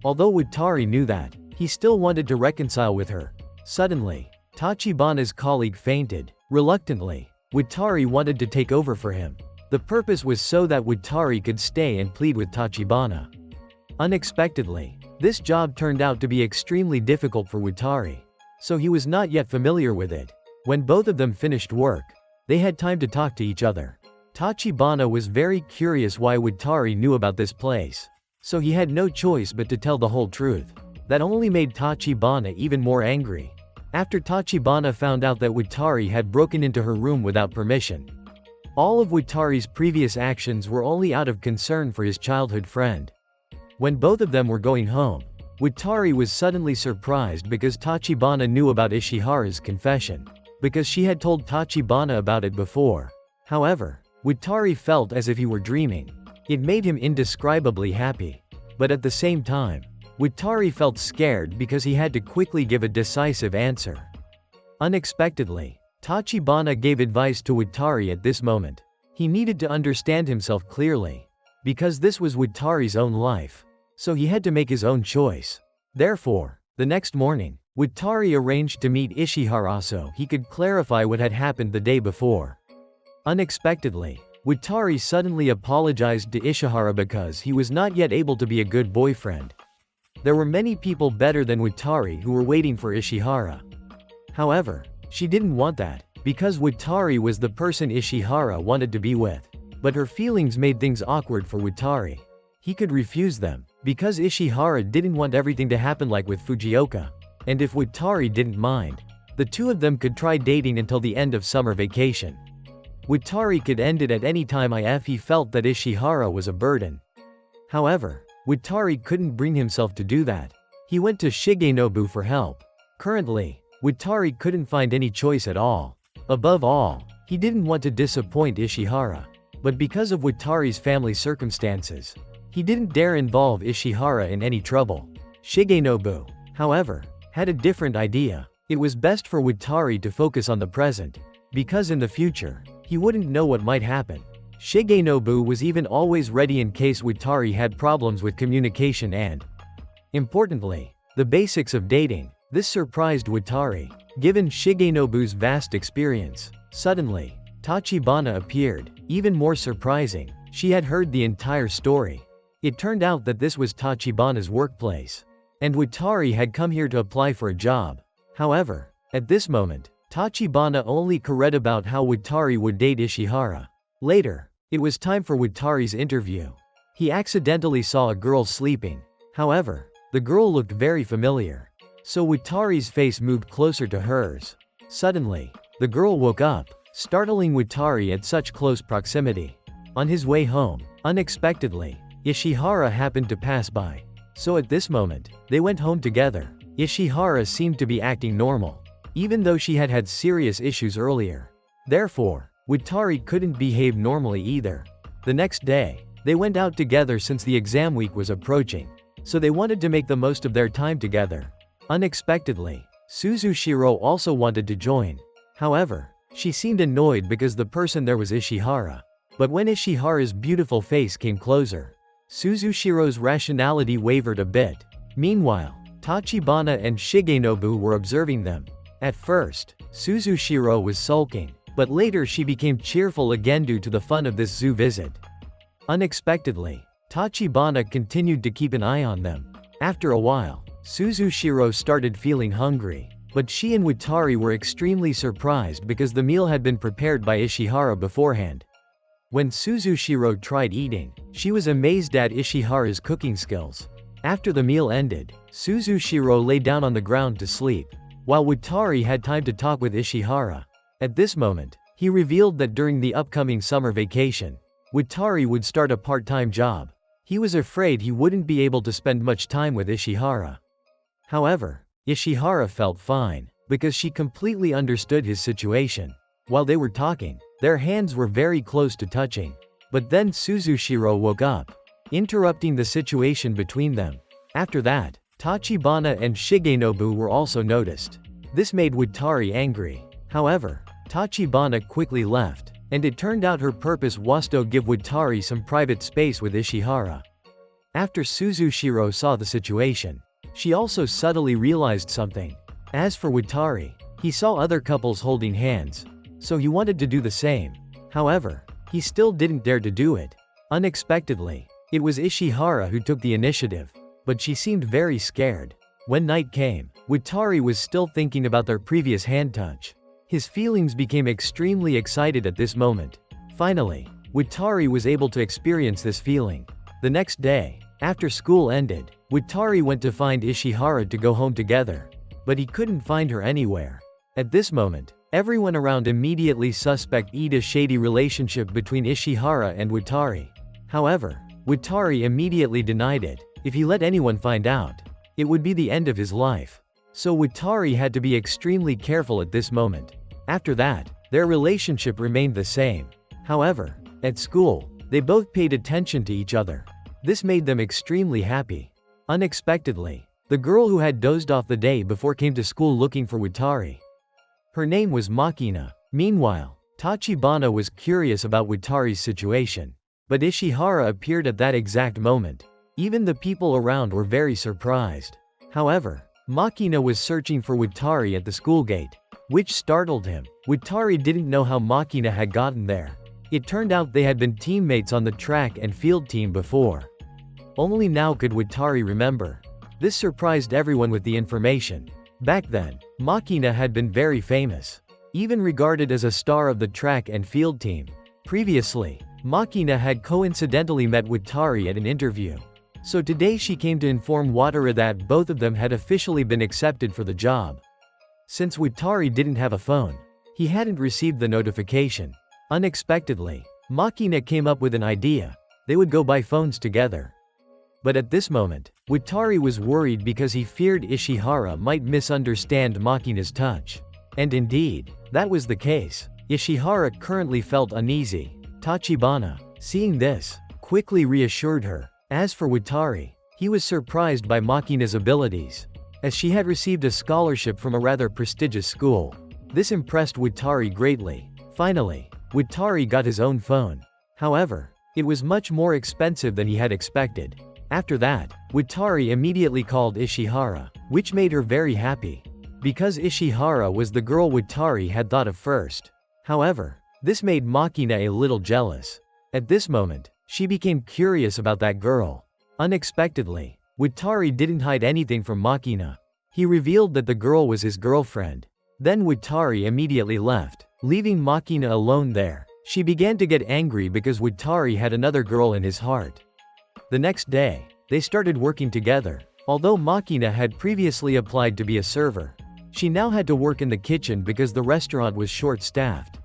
Although Watari knew that, he still wanted to reconcile with her. Suddenly, Tachibana's colleague fainted. Reluctantly, Watari wanted to take over for him. The purpose was so that Watari could stay and plead with Tachibana. Unexpectedly, This job turned out to be extremely difficult for Watari, so he was not yet familiar with it. When both of them finished work, they had time to talk to each other. Tachibana was very curious why Watari knew about this place, so he had no choice but to tell the whole truth. That only made Tachibana even more angry. After Tachibana found out that Watari had broken into her room without permission. All of Watari's previous actions were only out of concern for his childhood friend. When both of them were going home, Watari was suddenly surprised because Tachibana knew about Ishihara's confession, because she had told Tachibana about it before. However, Watari felt as if he were dreaming. It made him indescribably happy. But at the same time, Watari felt scared because he had to quickly give a decisive answer. Unexpectedly, Tachibana gave advice to Watari at this moment. He needed to understand himself clearly, because this was Watari's own life, so he had to make his own choice. Therefore, the next morning, Watari arranged to meet Ishihara so he could clarify what had happened the day before. Unexpectedly, Watari suddenly apologized to Ishihara because he was not yet able to be a good boyfriend. There were many people better than Watari who were waiting for Ishihara. However, she didn't want that, because Watari was the person Ishihara wanted to be with. But her feelings made things awkward for Watari. He could refuse them, because Ishihara didn't want everything to happen like with Fujioka. And if Watari didn't mind, the two of them could try dating until the end of summer vacation. Watari could end it at any time if he felt that Ishihara was a burden. However, Watari couldn't bring himself to do that. He went to Shigenobu for help. Currently, Watari couldn't find any choice at all. Above all, he didn't want to disappoint Ishihara. But because of Watari's family circumstances, he didn't dare involve Ishihara in any trouble. Shigenobu, however, had a different idea. It was best for Watari to focus on the present, because in the future, he wouldn't know what might happen. Shigenobu was even always ready in case Watari had problems with communication and, importantly, the basics of dating. This surprised Watari, given Shigenobu's vast experience. Suddenly, Tachibana appeared. Even more surprising, she had heard the entire story. It turned out that this was Tachibana's workplace, and Watari had come here to apply for a job. However, at this moment, Tachibana only read about how Watari would date Ishihara. Later, it was time for Watari's interview. He accidentally saw a girl sleeping. However, the girl looked very familiar. So Watari's face moved closer to hers. Suddenly, the girl woke up, startling Watari at such close proximity. On his way home, unexpectedly, Ishihara happened to pass by. So at this moment, they went home together. Ishihara seemed to be acting normal, even though she had had serious issues earlier. Therefore, Watari couldn't behave normally either. The next day, they went out together since the exam week was approaching, so they wanted to make the most of their time together. Unexpectedly, Suzushiro also wanted to join. However, she seemed annoyed because the person there was Ishihara. But when Ishihara's beautiful face came closer, Suzushiro's rationality wavered a bit. Meanwhile, Tachibana and Shigenobu were observing them. At first, Suzushiro was sulking, but later she became cheerful again due to the fun of this zoo visit. Unexpectedly, Tachibana continued to keep an eye on them. After a while, Suzushiro started feeling hungry, but she and Watari were extremely surprised because the meal had been prepared by Ishihara beforehand. When Suzushiro tried eating, she was amazed at Ishihara's cooking skills. After the meal ended, Suzushiro lay down on the ground to sleep, while Watari had time to talk with Ishihara. At this moment, he revealed that during the upcoming summer vacation, Watari would start a part-time job. He was afraid he wouldn't be able to spend much time with Ishihara. However, Ishihara felt fine, because she completely understood his situation. While they were talking, their hands were very close to touching. But then Suzushiro woke up, interrupting the situation between them. After that, Tachibana and Shigenobu were also noticed. This made Watari angry. However, Tachibana quickly left, and it turned out her purpose was to give Watari some private space with Ishihara. After Suzushiro saw the situation, she also subtly realized something. As for Watari, he saw other couples holding hands, so he wanted to do the same. However, he still didn't dare to do it. Unexpectedly, it was Ishihara who took the initiative. but she seemed very scared. When night came, Watari was still thinking about their previous hand touch. His feelings became extremely excited at this moment. Finally, Watari was able to experience this feeling. The next day, after school ended, Watari went to find Ishihara to go home together. But he couldn't find her anywhere. At this moment, everyone around immediately suspected a shady relationship between Ishihara and Watari. However, Watari immediately denied it. If he let anyone find out, it would be the end of his life. So Watari had to be extremely careful at this moment. After that, their relationship remained the same. However, at school, they both paid attention to each other. This made them extremely happy. Unexpectedly, the girl who had dozed off the day before came to school looking for Watari. Her name was Makina. Meanwhile, Tachibana was curious about Watari's situation. But Ishihara appeared at that exact moment. Even the people around were very surprised. However, Makina was searching for Watari at the school gate, which startled him. Watari didn't know how Makina had gotten there. It turned out they had been teammates on the track and field team before. Only now could Watari remember. This surprised everyone with the information. Back then, Makina had been very famous, even regarded as a star of the track and field team. Previously, Makina had coincidentally met Watari at an interview. So today she came to inform Watari that both of them had officially been accepted for the job. Since Watari didn't have a phone, he hadn't received the notification. Unexpectedly, Makina came up with an idea. They would go buy phones together. But at this moment, Watari was worried because he feared Ishihara might misunderstand Makina's touch. And indeed, that was the case. Ishihara currently felt uneasy. Tachibana, seeing this, quickly reassured her. As for Watari, he was surprised by Makina's abilities, as she had received a scholarship from a rather prestigious school. This impressed Watari greatly. Finally, Watari got his own phone. However, it was much more expensive than he had expected. After that, Watari immediately called Ishihara, which made her very happy, because Ishihara was the girl Watari had thought of first. However, this made Makina a little jealous. At this moment, she became curious about that girl. Unexpectedly, Watari didn't hide anything from Makina. He revealed that the girl was his girlfriend. Then Watari immediately left, leaving Makina alone there. She began to get angry because Watari had another girl in his heart. The next day, they started working together. Although Makina had previously applied to be a server, she now had to work in the kitchen because the restaurant was short-staffed.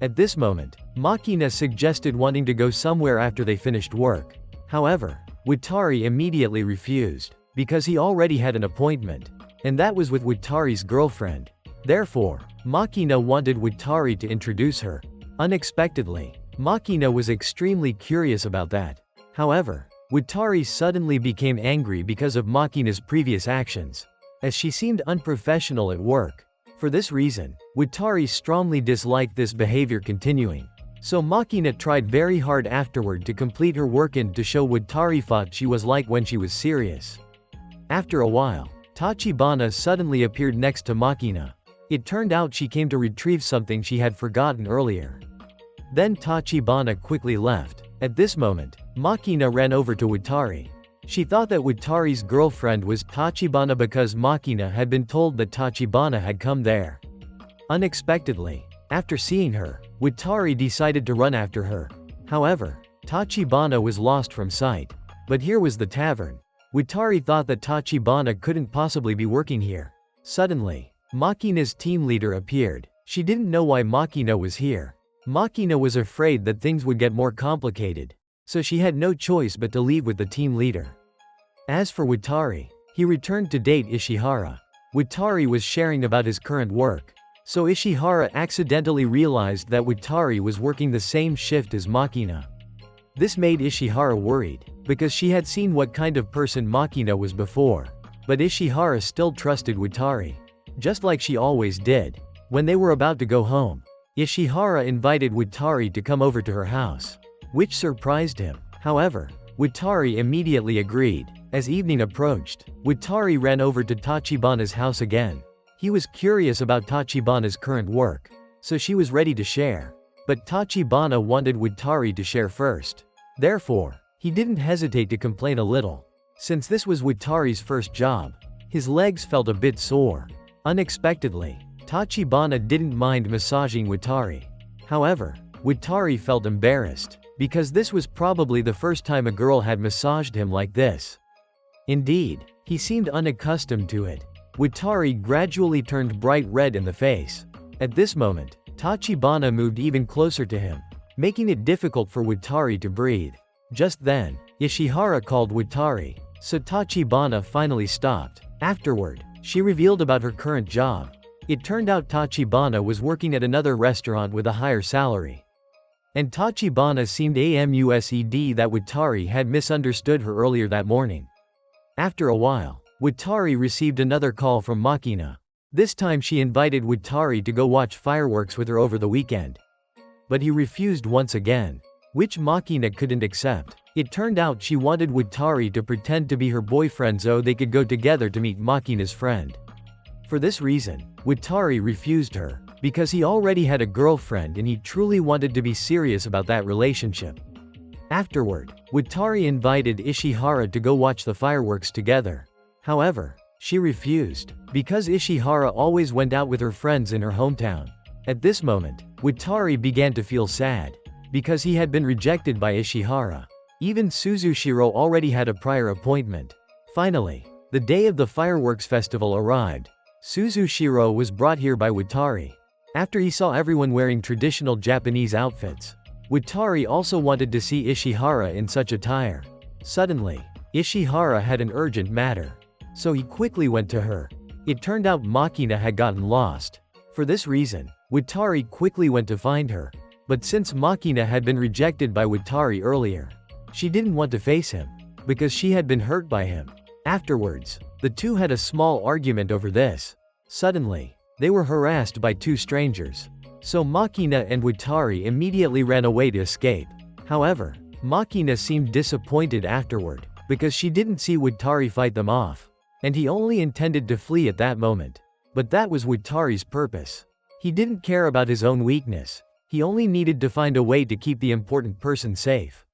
At this moment, Makina suggested wanting to go somewhere after they finished work. However, Watari immediately refused, because he already had an appointment, and that was with Watari's girlfriend. Therefore, Makina wanted Watari to introduce her. Unexpectedly, Makina was extremely curious about that. However, Watari suddenly became angry because of Makina's previous actions, as she seemed unprofessional at work. For this reason, Watari strongly disliked this behavior continuing. So Makina tried very hard afterward to complete her work and to show Watari what she was like when she was serious. After a while, Tachibana suddenly appeared next to Makina. It turned out she came to retrieve something she had forgotten earlier. Then Tachibana quickly left. At this moment, Makina ran over to Watari. She thought that Watari's girlfriend was Tachibana because Makina had been told that Tachibana had come there. Unexpectedly, after seeing her, Watari decided to run after her. However, Tachibana was lost from sight. But here was the tavern. Watari thought that Tachibana couldn't possibly be working here. Suddenly, Makina's team leader appeared. She didn't know why Makina was here. Makina was afraid that things would get more complicated, so she had no choice but to leave with the team leader. As for Watari, he returned to date Ishihara. Watari was sharing about his current work, so Ishihara accidentally realized that Watari was working the same shift as Makina. This made Ishihara worried, because she had seen what kind of person Makina was before. But Ishihara still trusted Watari, just like she always did. When they were about to go home, Ishihara invited Watari to come over to her house, which surprised him. However, Watari immediately agreed. As evening approached, Watari ran over to Tachibana's house again. He was curious about Tachibana's current work, so she was ready to share. But Tachibana wanted Watari to share first. Therefore, he didn't hesitate to complain a little. Since this was Watari's first job, his legs felt a bit sore. Unexpectedly, Tachibana didn't mind massaging Watari. However, Watari felt embarrassed, because this was probably the first time a girl had massaged him like this. Indeed, he seemed unaccustomed to it. Watari gradually turned bright red in the face. At this moment, Tachibana moved even closer to him, making it difficult for Watari to breathe. Just then, Ishihara called Watari, so Tachibana finally stopped. Afterward, she revealed about her current job. It turned out Tachibana was working at another restaurant with a higher salary. And Tachibana seemed amused that Watari had misunderstood her earlier that morning. After a while, Watari received another call from Makina. This time she invited Watari to go watch fireworks with her over the weekend. But he refused once again, which Makina couldn't accept. It turned out she wanted Watari to pretend to be her boyfriend so they could go together to meet Makina's friend. For this reason, Watari refused her, because he already had a girlfriend and he truly wanted to be serious about that relationship. Afterward, Watari invited Ishihara to go watch the fireworks together. However, she refused, because Ishihara always went out with her friends in her hometown. At this moment, Watari began to feel sad, because he had been rejected by Ishihara. Even Suzushiro already had a prior appointment. Finally, the day of the fireworks festival arrived. Suzushiro was brought here by Watari. After he saw everyone wearing traditional Japanese outfits, Watari also wanted to see Ishihara in such attire. Suddenly, Ishihara had an urgent matter, so he quickly went to her. It turned out Makina had gotten lost. For this reason, Watari quickly went to find her. But since Makina had been rejected by Watari earlier, she didn't want to face him, because she had been hurt by him. Afterwards, the two had a small argument over this. Suddenly, they were harassed by two strangers. So Makina and Watari immediately ran away to escape. However, Makina seemed disappointed afterward, because she didn't see Watari fight them off. And he only intended to flee at that moment. But that was Watari's purpose. He didn't care about his own weakness. He only needed to find a way to keep the important person safe.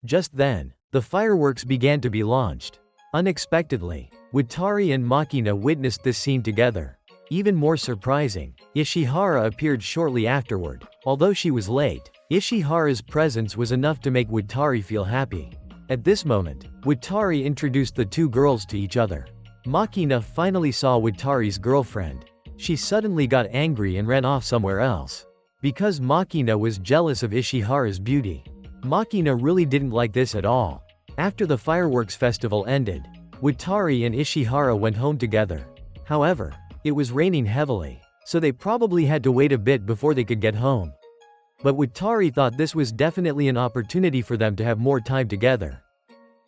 Just then, the fireworks began to be launched. Unexpectedly, Watari and Makina witnessed this scene together. Even more surprising, Ishihara appeared shortly afterward. Although she was late, Ishihara's presence was enough to make Watari feel happy. At this moment, Watari introduced the two girls to each other. Makina finally saw Watari's girlfriend. She suddenly got angry and ran off somewhere else. Because Makina was jealous of Ishihara's beauty. Makina really didn't like this at all. After the fireworks festival ended, Watari and Ishihara went home together. However, it was raining heavily, so they probably had to wait a bit before they could get home. But Watari thought this was definitely an opportunity for them to have more time together.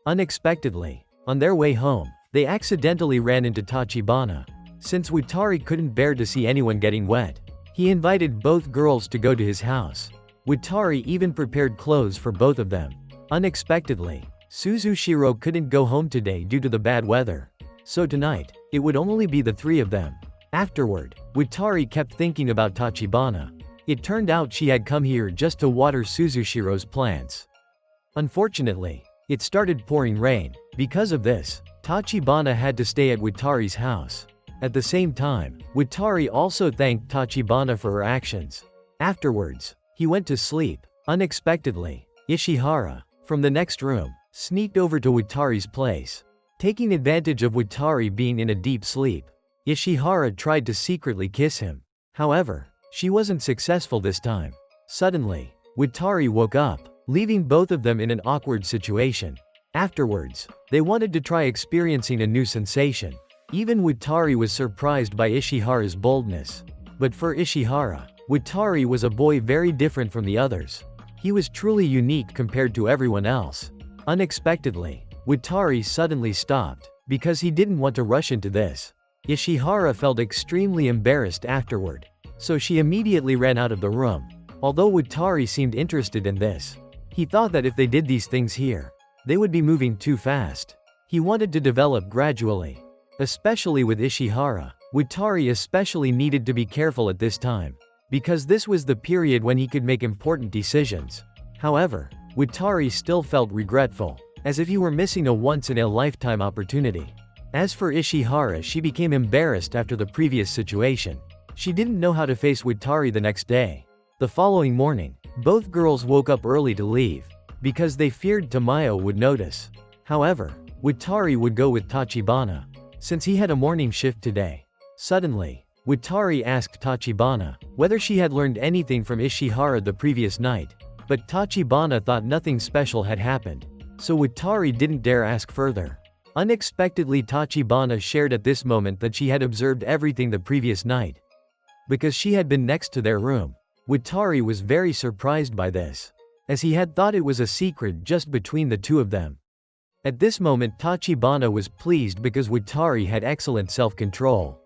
Unexpectedly, on their way home, they accidentally ran into Tachibana. Since Watari couldn't bear to see anyone getting wet, he invited both girls to go to his house. Watari even prepared clothes for both of them. Unexpectedly, Suzushiro couldn't go home today due to the bad weather. So tonight, it would only be the three of them. Afterward, Watari kept thinking about Tachibana. It turned out she had come here just to water Suzushiro's plants. Unfortunately, it started pouring rain. Because of this, Tachibana had to stay at Watari's house. At the same time, Watari also thanked Tachibana for her actions. Afterwards, he went to sleep. Unexpectedly, Ishihara, from the next room, sneaked over to Watari's place. Taking advantage of Watari being in a deep sleep, Ishihara tried to secretly kiss him. However, she wasn't successful this time. Suddenly, Watari woke up, leaving both of them in an awkward situation. Afterwards, they wanted to try experiencing a new sensation. Even Watari was surprised by Ishihara's boldness. But for Ishihara, Watari was a boy very different from the others. He was truly unique compared to everyone else. Unexpectedly, Watari suddenly stopped, because he didn't want to rush into this. Ishihara felt extremely embarrassed afterward, so she immediately ran out of the room. Although Watari seemed interested in this, he thought that if they did these things here, they would be moving too fast. He wanted to develop gradually. Especially with Ishihara, Watari especially needed to be careful at this time, because this was the period when he could make important decisions. However, Watari still felt regretful. as if he were missing a once-in-a-lifetime opportunity. As for Ishihara, she became embarrassed after the previous situation. She didn't know how to face Watari the next day. The following morning, both girls woke up early to leave, because they feared Tamayo would notice. However, Watari would go with Tachibana, since he had a morning shift today. Suddenly, Watari asked Tachibana whether she had learned anything from Ishihara the previous night, but Tachibana thought nothing special had happened, so Watari didn't dare ask further. Unexpectedly, Tachibana shared at this moment that she had observed everything the previous night, because she had been next to their room. Watari was very surprised by this, as he had thought it was a secret just between the two of them. At this moment, Tachibana was pleased because Watari had excellent self-control.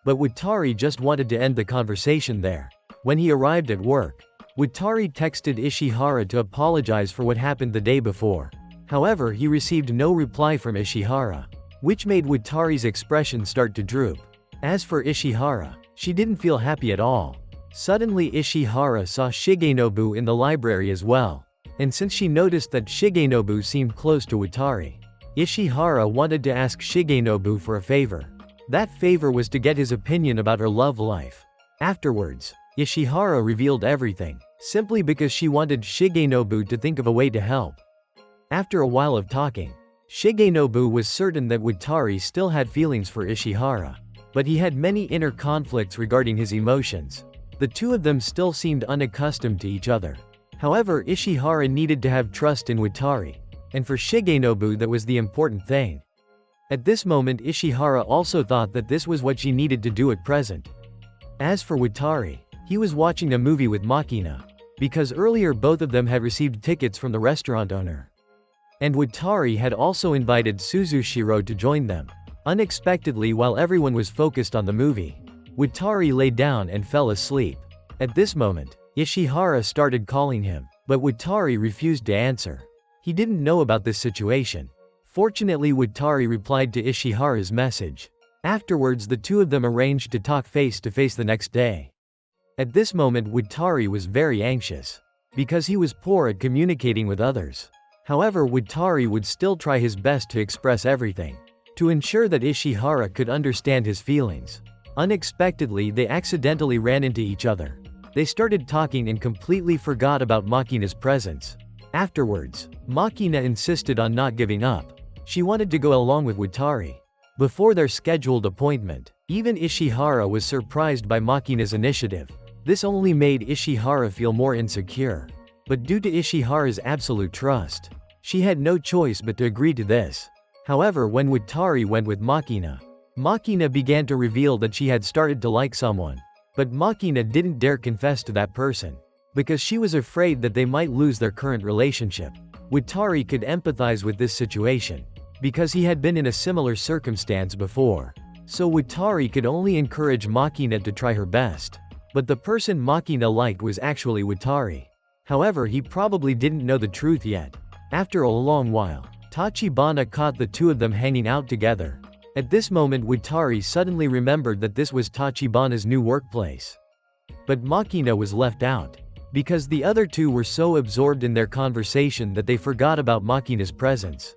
But Watari just wanted to end the conversation there. When he arrived at work, Watari texted Ishihara to apologize for what happened the day before. However, he received no reply from Ishihara, which made Watari's expression start to droop. As for Ishihara, she didn't feel happy at all. Suddenly, Ishihara saw Shigenobu in the library as well, and since she noticed that Shigenobu seemed close to Watari, Ishihara wanted to ask Shigenobu for a favor. That favor was to get his opinion about her love life. Afterwards, Ishihara revealed everything, simply because she wanted Shigenobu to think of a way to help. After a while of talking, Shigenobu was certain that Watari still had feelings for Ishihara, but he had many inner conflicts regarding his emotions. The two of them still seemed unaccustomed to each other. However, Ishihara needed to have trust in Watari, and for Shigenobu that was the important thing. At this moment, Ishihara also thought that this was what she needed to do at present. As for Watari, he was watching a movie with Makina, because earlier both of them had received tickets from the restaurant owner. And Watari had also invited Suzushiro to join them. Unexpectedly, while everyone was focused on the movie, Watari lay down and fell asleep. At this moment, Ishihara started calling him, but Watari refused to answer. He didn't know about this situation. Fortunately, Watari replied to Ishihara's message. Afterwards, the two of them arranged to talk face to face the next day. At this moment, Watari was very anxious, because he was poor at communicating with others. However, Watari would still try his best to express everything, to ensure that Ishihara could understand his feelings. Unexpectedly, they accidentally ran into each other. They started talking and completely forgot about Makina's presence. Afterwards, Makina insisted on not giving up. She wanted to go along with Watari. Before their scheduled appointment, even Ishihara was surprised by Makina's initiative. This only made Ishihara feel more insecure. But due to Ishihara's absolute trust, she had no choice but to agree to this. However, when Watari went with Makina, Makina began to reveal that she had started to like someone. But Makina didn't dare confess to that person, because she was afraid that they might lose their current relationship. Watari could empathize with this situation, because he had been in a similar circumstance before. So Watari could only encourage Makina to try her best. But the person Makina liked was actually Watari. However, he probably didn't know the truth yet. After a long while, Tachibana caught the two of them hanging out together. At this moment, Watari suddenly remembered that this was Tachibana's new workplace. But Makina was left out, because the other two were so absorbed in their conversation that they forgot about Makina's presence.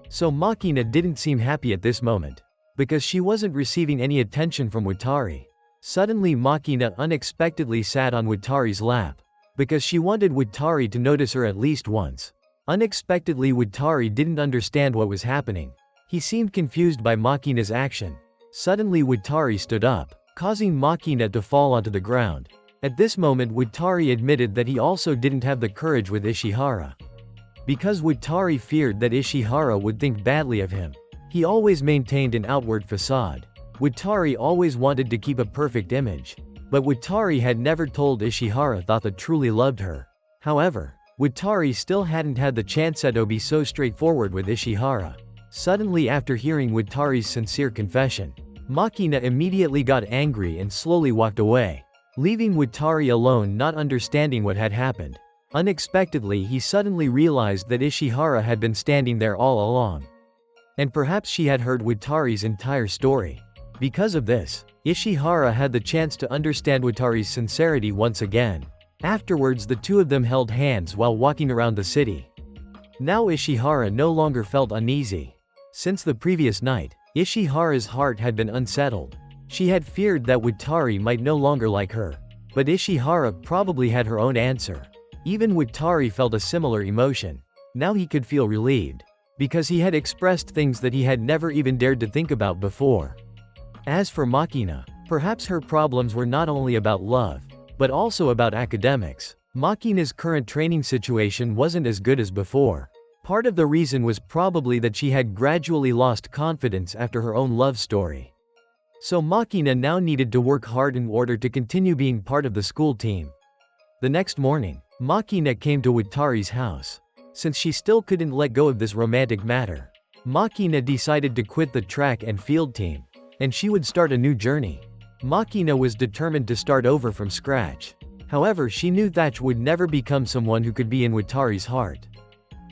So Makina didn't seem happy at this moment, because she wasn't receiving any attention from Watari. Suddenly, Makina unexpectedly sat on Watari's lap, because she wanted Watari to notice her at least once. Unexpectedly, Watari didn't understand what was happening. He seemed confused by Makina's action. Suddenly, Watari stood up, causing Makina to fall onto the ground. At this moment, Watari admitted that he also didn't have the courage with Ishihara. Because Watari feared that Ishihara would think badly of him, he always maintained an outward facade. Watari always wanted to keep a perfect image. But Watari had never told Ishihara that truly loved her. However, Watari still hadn't had the chance to be so straightforward with Ishihara. Suddenly, after hearing Watari's sincere confession, Makina immediately got angry and slowly walked away, leaving Watari alone, not understanding what had happened. Unexpectedly, he suddenly realized that Ishihara had been standing there all along. And perhaps she had heard Watari's entire story. Because of this, Ishihara had the chance to understand Watari's sincerity once again. Afterwards, the two of them held hands while walking around the city. Now Ishihara no longer felt uneasy. Since the previous night, Ishihara's heart had been unsettled. She had feared that Watari might no longer like her. But Ishihara probably had her own answer. Even Watari felt a similar emotion. Now he could feel relieved. Because he had expressed things that he had never even dared to think about before. As for Makina, perhaps her problems were not only about love, but also about academics. Makina's current training situation wasn't as good as before. Part of the reason was probably that she had gradually lost confidence after her own love story. So Makina now needed to work hard in order to continue being part of the school team. The next morning, Makina came to Watari's house. Since she still couldn't let go of this romantic matter, Makina decided to quit the track and field team, and she would start a new journey. Makina was determined to start over from scratch. However, she knew Thatch would never become someone who could be in Watari's heart.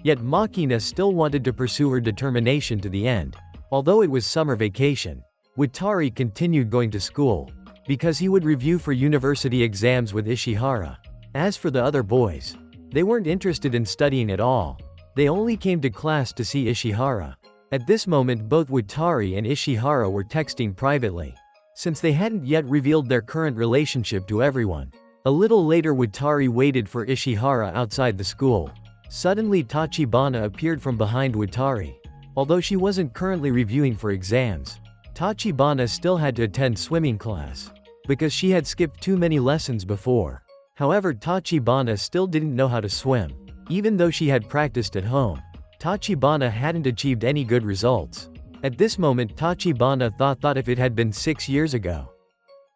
Yet Makina still wanted to pursue her determination to the end. Although it was summer vacation, Watari continued going to school, because he would review for university exams with Ishihara. As for the other boys, they weren't interested in studying at all. They only came to class to see Ishihara. At this moment both Watari and Ishihara were texting privately, since they hadn't yet revealed their current relationship to everyone. A little later Watari waited for Ishihara outside the school. Suddenly Tachibana appeared from behind Watari. Although she wasn't currently reviewing for exams, Tachibana still had to attend swimming class, because she had skipped too many lessons before. However, Tachibana still didn't know how to swim. Even though she had practiced at home, Tachibana hadn't achieved any good results. At this moment Tachibana thought if it had been 6 years ago,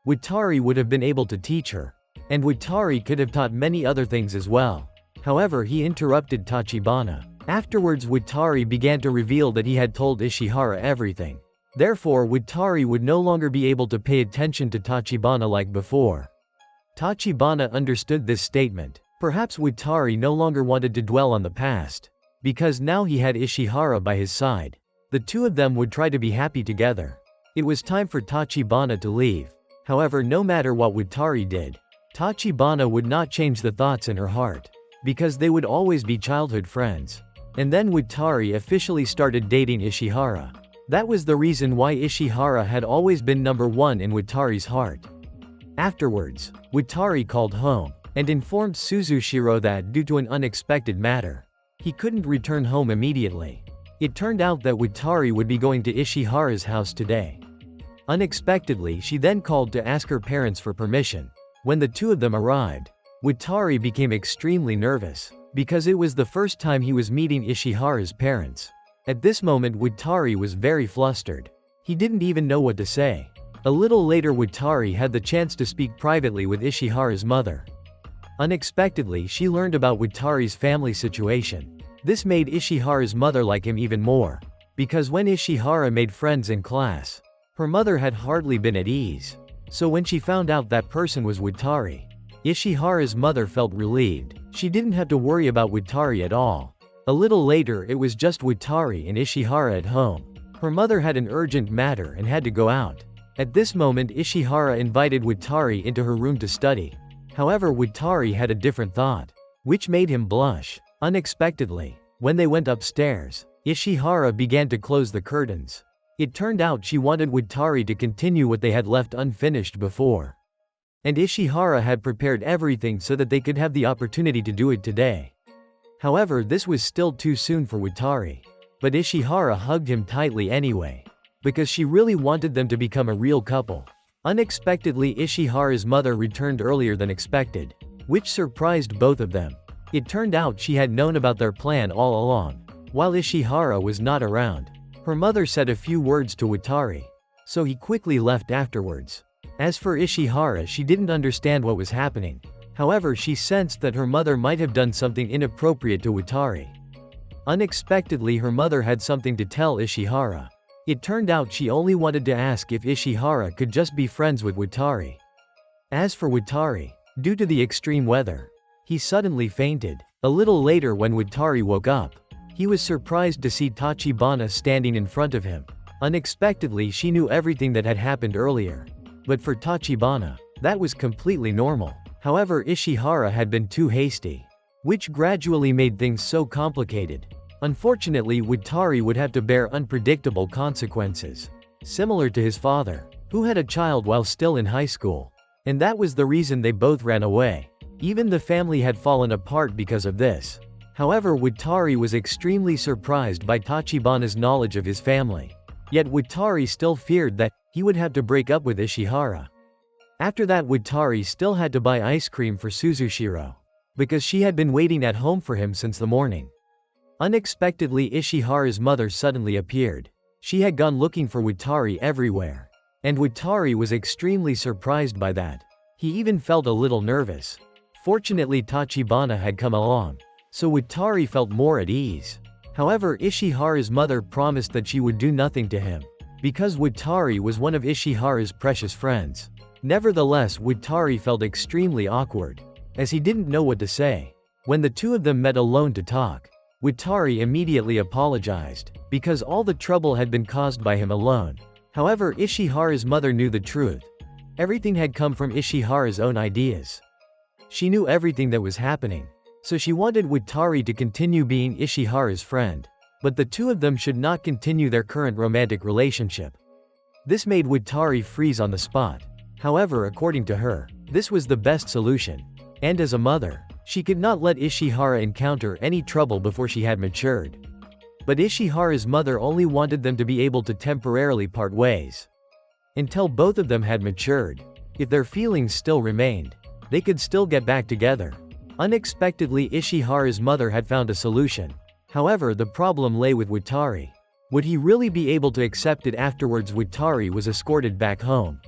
Watari would have been able to teach her. And Watari could have taught many other things as well. However, he interrupted Tachibana. Afterwards Watari began to reveal that he had told Ishihara everything. Therefore Watari would no longer be able to pay attention to Tachibana like before. Tachibana understood this statement. Perhaps Watari no longer wanted to dwell on the past. Because now he had Ishihara by his side. The two of them would try to be happy together. It was time for Tachibana to leave. However, no matter what Watari did, Tachibana would not change the thoughts in her heart. Because they would always be childhood friends. And then Watari officially started dating Ishihara. That was the reason why Ishihara had always been number one in Watari's heart. Afterwards, Watari called home, and informed Suzushiro that due to an unexpected matter, he couldn't return home immediately. It turned out that Watari would be going to Ishihara's house today. Unexpectedly, she then called to ask her parents for permission. When the two of them arrived, Watari became extremely nervous, because it was the first time he was meeting Ishihara's parents. At this moment Watari was very flustered. He didn't even know what to say. A little later Watari had the chance to speak privately with Ishihara's mother. Unexpectedly she learned about Watari's family situation. This made Ishihara's mother like him even more. Because when Ishihara made friends in class, her mother had hardly been at ease. So when she found out that person was Watari, Ishihara's mother felt relieved. She didn't have to worry about Watari at all. A little later it was just Watari and Ishihara at home. Her mother had an urgent matter and had to go out. At this moment Ishihara invited Watari into her room to study. However, Watari had a different thought, which made him blush. Unexpectedly, when they went upstairs, Ishihara began to close the curtains. It turned out she wanted Watari to continue what they had left unfinished before. And Ishihara had prepared everything so that they could have the opportunity to do it today. However, this was still too soon for Watari. But Ishihara hugged him tightly anyway, because she really wanted them to become a real couple. Unexpectedly Ishihara's mother returned earlier than expected, which surprised both of them. It turned out she had known about their plan all along. While Ishihara was not around, her mother said a few words to Watari, so he quickly left afterwards. As for Ishihara, she didn't understand what was happening. However, she sensed that her mother might have done something inappropriate to Watari. Unexpectedly her mother had something to tell Ishihara. It turned out she only wanted to ask if Ishihara could just be friends with Watari. As for Watari, due to the extreme weather, he suddenly fainted. A little later when Watari woke up, he was surprised to see Tachibana standing in front of him. Unexpectedly she knew everything that had happened earlier. But for Tachibana, that was completely normal. However, Ishihara had been too hasty, which gradually made things so complicated. Unfortunately, Watari would have to bear unpredictable consequences. Similar to his father, who had a child while still in high school. And that was the reason they both ran away. Even the family had fallen apart because of this. However, Watari was extremely surprised by Tachibana's knowledge of his family. Yet Watari still feared that he would have to break up with Ishihara. After that, Watari still had to buy ice cream for Suzushiro, because she had been waiting at home for him since the morning. Unexpectedly, Ishihara's mother suddenly appeared. She had gone looking for Watari everywhere. And Watari was extremely surprised by that. He even felt a little nervous. Fortunately, Tachibana had come along, so Watari felt more at ease. However, Ishihara's mother promised that she would do nothing to him, because Watari was one of Ishihara's precious friends. Nevertheless, Watari felt extremely awkward, as he didn't know what to say. When the two of them met alone to talk, Watari immediately apologized, because all the trouble had been caused by him alone. However, Ishihara's mother knew the truth. Everything had come from Ishihara's own ideas. She knew everything that was happening, so she wanted Watari to continue being Ishihara's friend. But the two of them should not continue their current romantic relationship. This made Watari freeze on the spot. However, according to her, this was the best solution. And as a mother, she could not let Ishihara encounter any trouble before she had matured. But Ishihara's mother only wanted them to be able to temporarily part ways. Until both of them had matured. If their feelings still remained, they could still get back together. Unexpectedly, Ishihara's mother had found a solution. However, the problem lay with Watari. Would he really be able to accept it? Afterwards, Watari was escorted back home.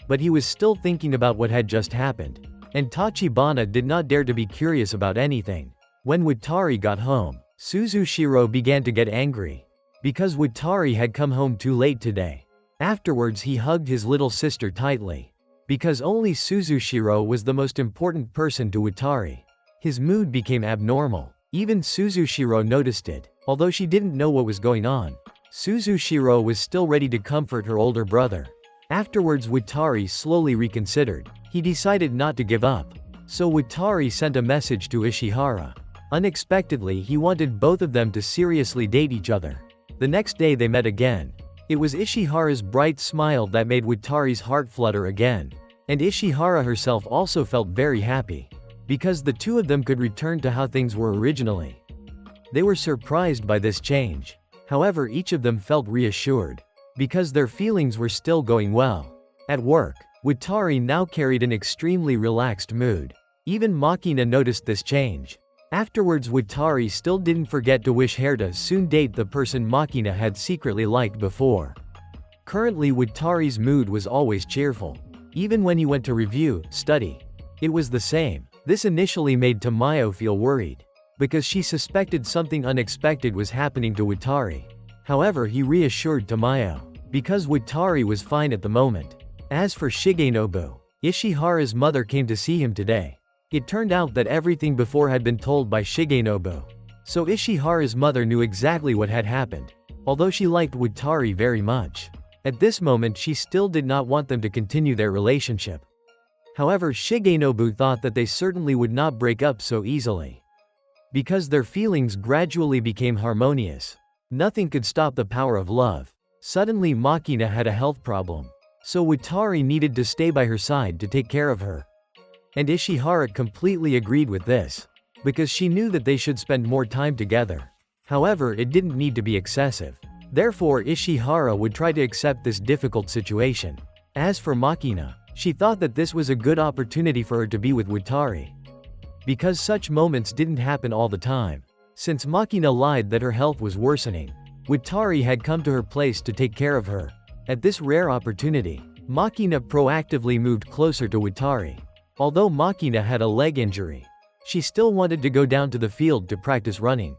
But he was still thinking about what had just happened. And Tachibana did not dare to be curious about anything. When Watari got home, Suzushiro began to get angry, because Watari had come home too late today. Afterwards, he hugged his little sister tightly, because only Suzushiro was the most important person to Watari. His mood became abnormal. Even Suzushiro noticed it, although she didn't know what was going on. Suzushiro was still ready to comfort her older brother. Afterwards, Watari slowly reconsidered. He decided not to give up. So Watari sent a message to Ishihara. Unexpectedly, he wanted both of them to seriously date each other. The next day they met again. It was Ishihara's bright smile that made Watari's heart flutter again. And Ishihara herself also felt very happy, because the two of them could return to how things were originally. They were surprised by this change. However, each of them felt reassured, because their feelings were still going well. At work, Watari now carried an extremely relaxed mood. Even Makina noticed this change. Afterwards, Watari still didn't forget to wish her to soon date the person Makina had secretly liked before. Currently, Watari's mood was always cheerful. Even when he went to review, study, it was the same. This initially made Tamayo feel worried, because she suspected something unexpected was happening to Watari. However, he reassured Tamayo, because Watari was fine at the moment. As for Shigenobu, Ishihara's mother came to see him today. It turned out that everything before had been told by Shigenobu. So Ishihara's mother knew exactly what had happened, although she liked Watari very much. At this moment, she still did not want them to continue their relationship. However, Shigenobu thought that they certainly would not break up so easily, because their feelings gradually became harmonious. Nothing could stop the power of love. Suddenly, Makina had a health problem, so Watari needed to stay by her side to take care of her. And Ishihara completely agreed with this, because she knew that they should spend more time together. However, it didn't need to be excessive. Therefore, Ishihara would try to accept this difficult situation. As for Makina, she thought that this was a good opportunity for her to be with Watari, because such moments didn't happen all the time. Since Makina lied that her health was worsening, Watari had come to her place to take care of her. At this rare opportunity, Makina proactively moved closer to Watari. Although Makina had a leg injury, she still wanted to go down to the field to practice running.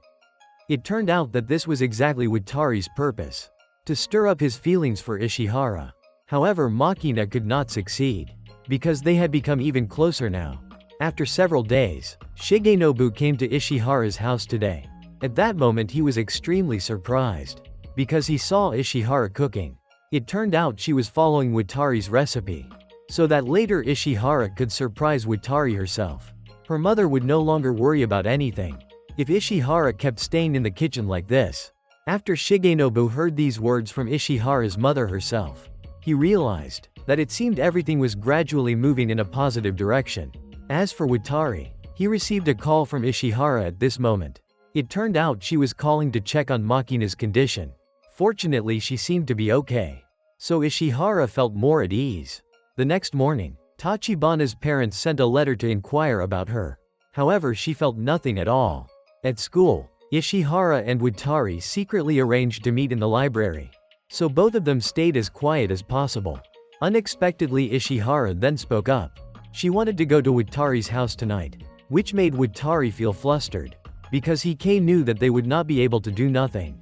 It turned out that this was exactly Watari's purpose, to stir up his feelings for Ishihara. However, Makina could not succeed, because they had become even closer now. After several days, Shigenobu came to Ishihara's house today. At that moment, he was extremely surprised, because he saw Ishihara cooking. It turned out she was following Watari's recipe, so that later Ishihara could surprise Watari herself. Her mother would no longer worry about anything, if Ishihara kept staying in the kitchen like this. After Shigenobu heard these words from Ishihara's mother herself, he realized that it seemed everything was gradually moving in a positive direction. As for Watari, he received a call from Ishihara at this moment. It turned out she was calling to check on Makina's condition. Fortunately, she seemed to be okay, so Ishihara felt more at ease. The next morning, Tachibana's parents sent a letter to inquire about her. However, she felt nothing at all. At school, Ishihara and Watari secretly arranged to meet in the library, so both of them stayed as quiet as possible. Unexpectedly, Ishihara then spoke up. She wanted to go to Watari's house tonight, which made Watari feel flustered, because he knew that they would not be able to do nothing.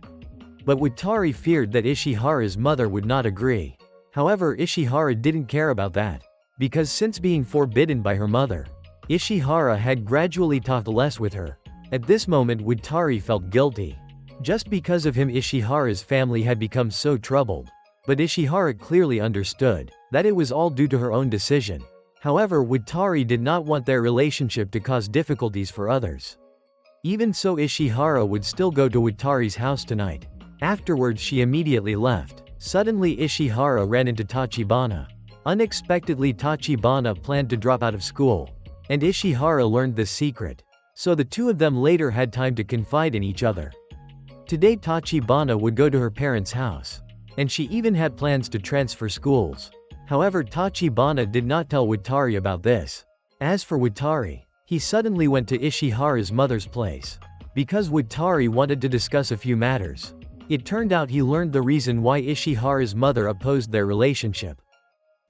But Watari feared that Ishihara's mother would not agree. However, Ishihara didn't care about that, because since being forbidden by her mother, Ishihara had gradually talked less with her. At this moment, Watari felt guilty. Just because of him, Ishihara's family had become so troubled. But Ishihara clearly understood that it was all due to her own decision. However, Watari did not want their relationship to cause difficulties for others. Even so, Ishihara would still go to Watari's house tonight. Afterwards, she immediately left. Suddenly, Ishihara ran into Tachibana. Unexpectedly, Tachibana planned to drop out of school, and Ishihara learned this secret. So the two of them later had time to confide in each other. Today, Tachibana would go to her parents' house, and she even had plans to transfer schools. However, Tachibana did not tell Watari about this. As for Watari, he suddenly went to Ishihara's mother's place, because Watari wanted to discuss a few matters. It turned out he learned the reason why Ishihara's mother opposed their relationship.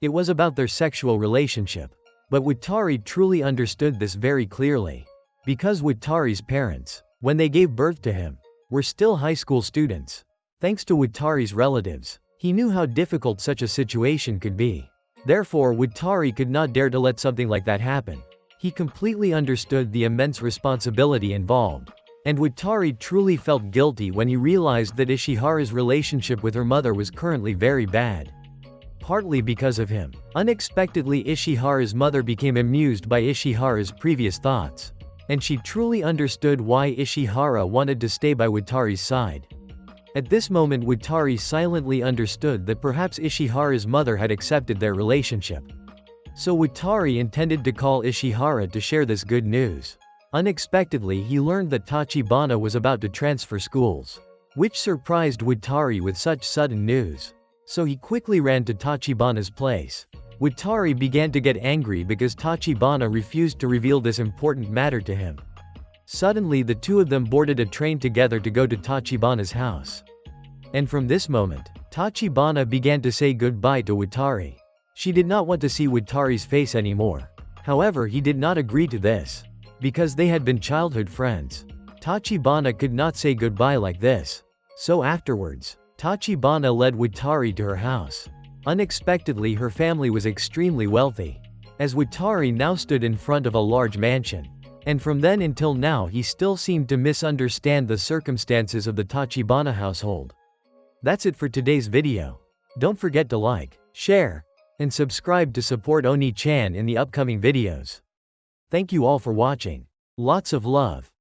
It was about their sexual relationship. But Watari truly understood this very clearly. Because Watari's parents, when they gave birth to him, were still high school students. Thanks to Watari's relatives, he knew how difficult such a situation could be. Therefore, Watari could not dare to let something like that happen. He completely understood the immense responsibility involved. And Watari truly felt guilty when he realized that Ishihara's relationship with her mother was currently very bad. Partly because of him, unexpectedly Ishihara's mother became amused by Ishihara's previous thoughts. And she truly understood why Ishihara wanted to stay by Watari's side. At this moment, Watari silently understood that perhaps Ishihara's mother had accepted their relationship. So Watari intended to call Ishihara to share this good news. Unexpectedly, he learned that Tachibana was about to transfer schools, which surprised Watari with such sudden news. So he quickly ran to Tachibana's place. Watari began to get angry because Tachibana refused to reveal this important matter to him. Suddenly, the two of them boarded a train together to go to Tachibana's house. And from this moment, Tachibana began to say goodbye to Watari. She did not want to see Watari's face anymore. However, he did not agree to this, because they had been childhood friends. Tachibana could not say goodbye like this. So afterwards, Tachibana led Watari to her house. Unexpectedly, her family was extremely wealthy, as Watari now stood in front of a large mansion. And from then until now, he still seemed to misunderstand the circumstances of the Tachibana household. That's it for today's video. Don't forget to like, share, and subscribe to support Oni-chan in the upcoming videos. Thank you all for watching. Lots of love.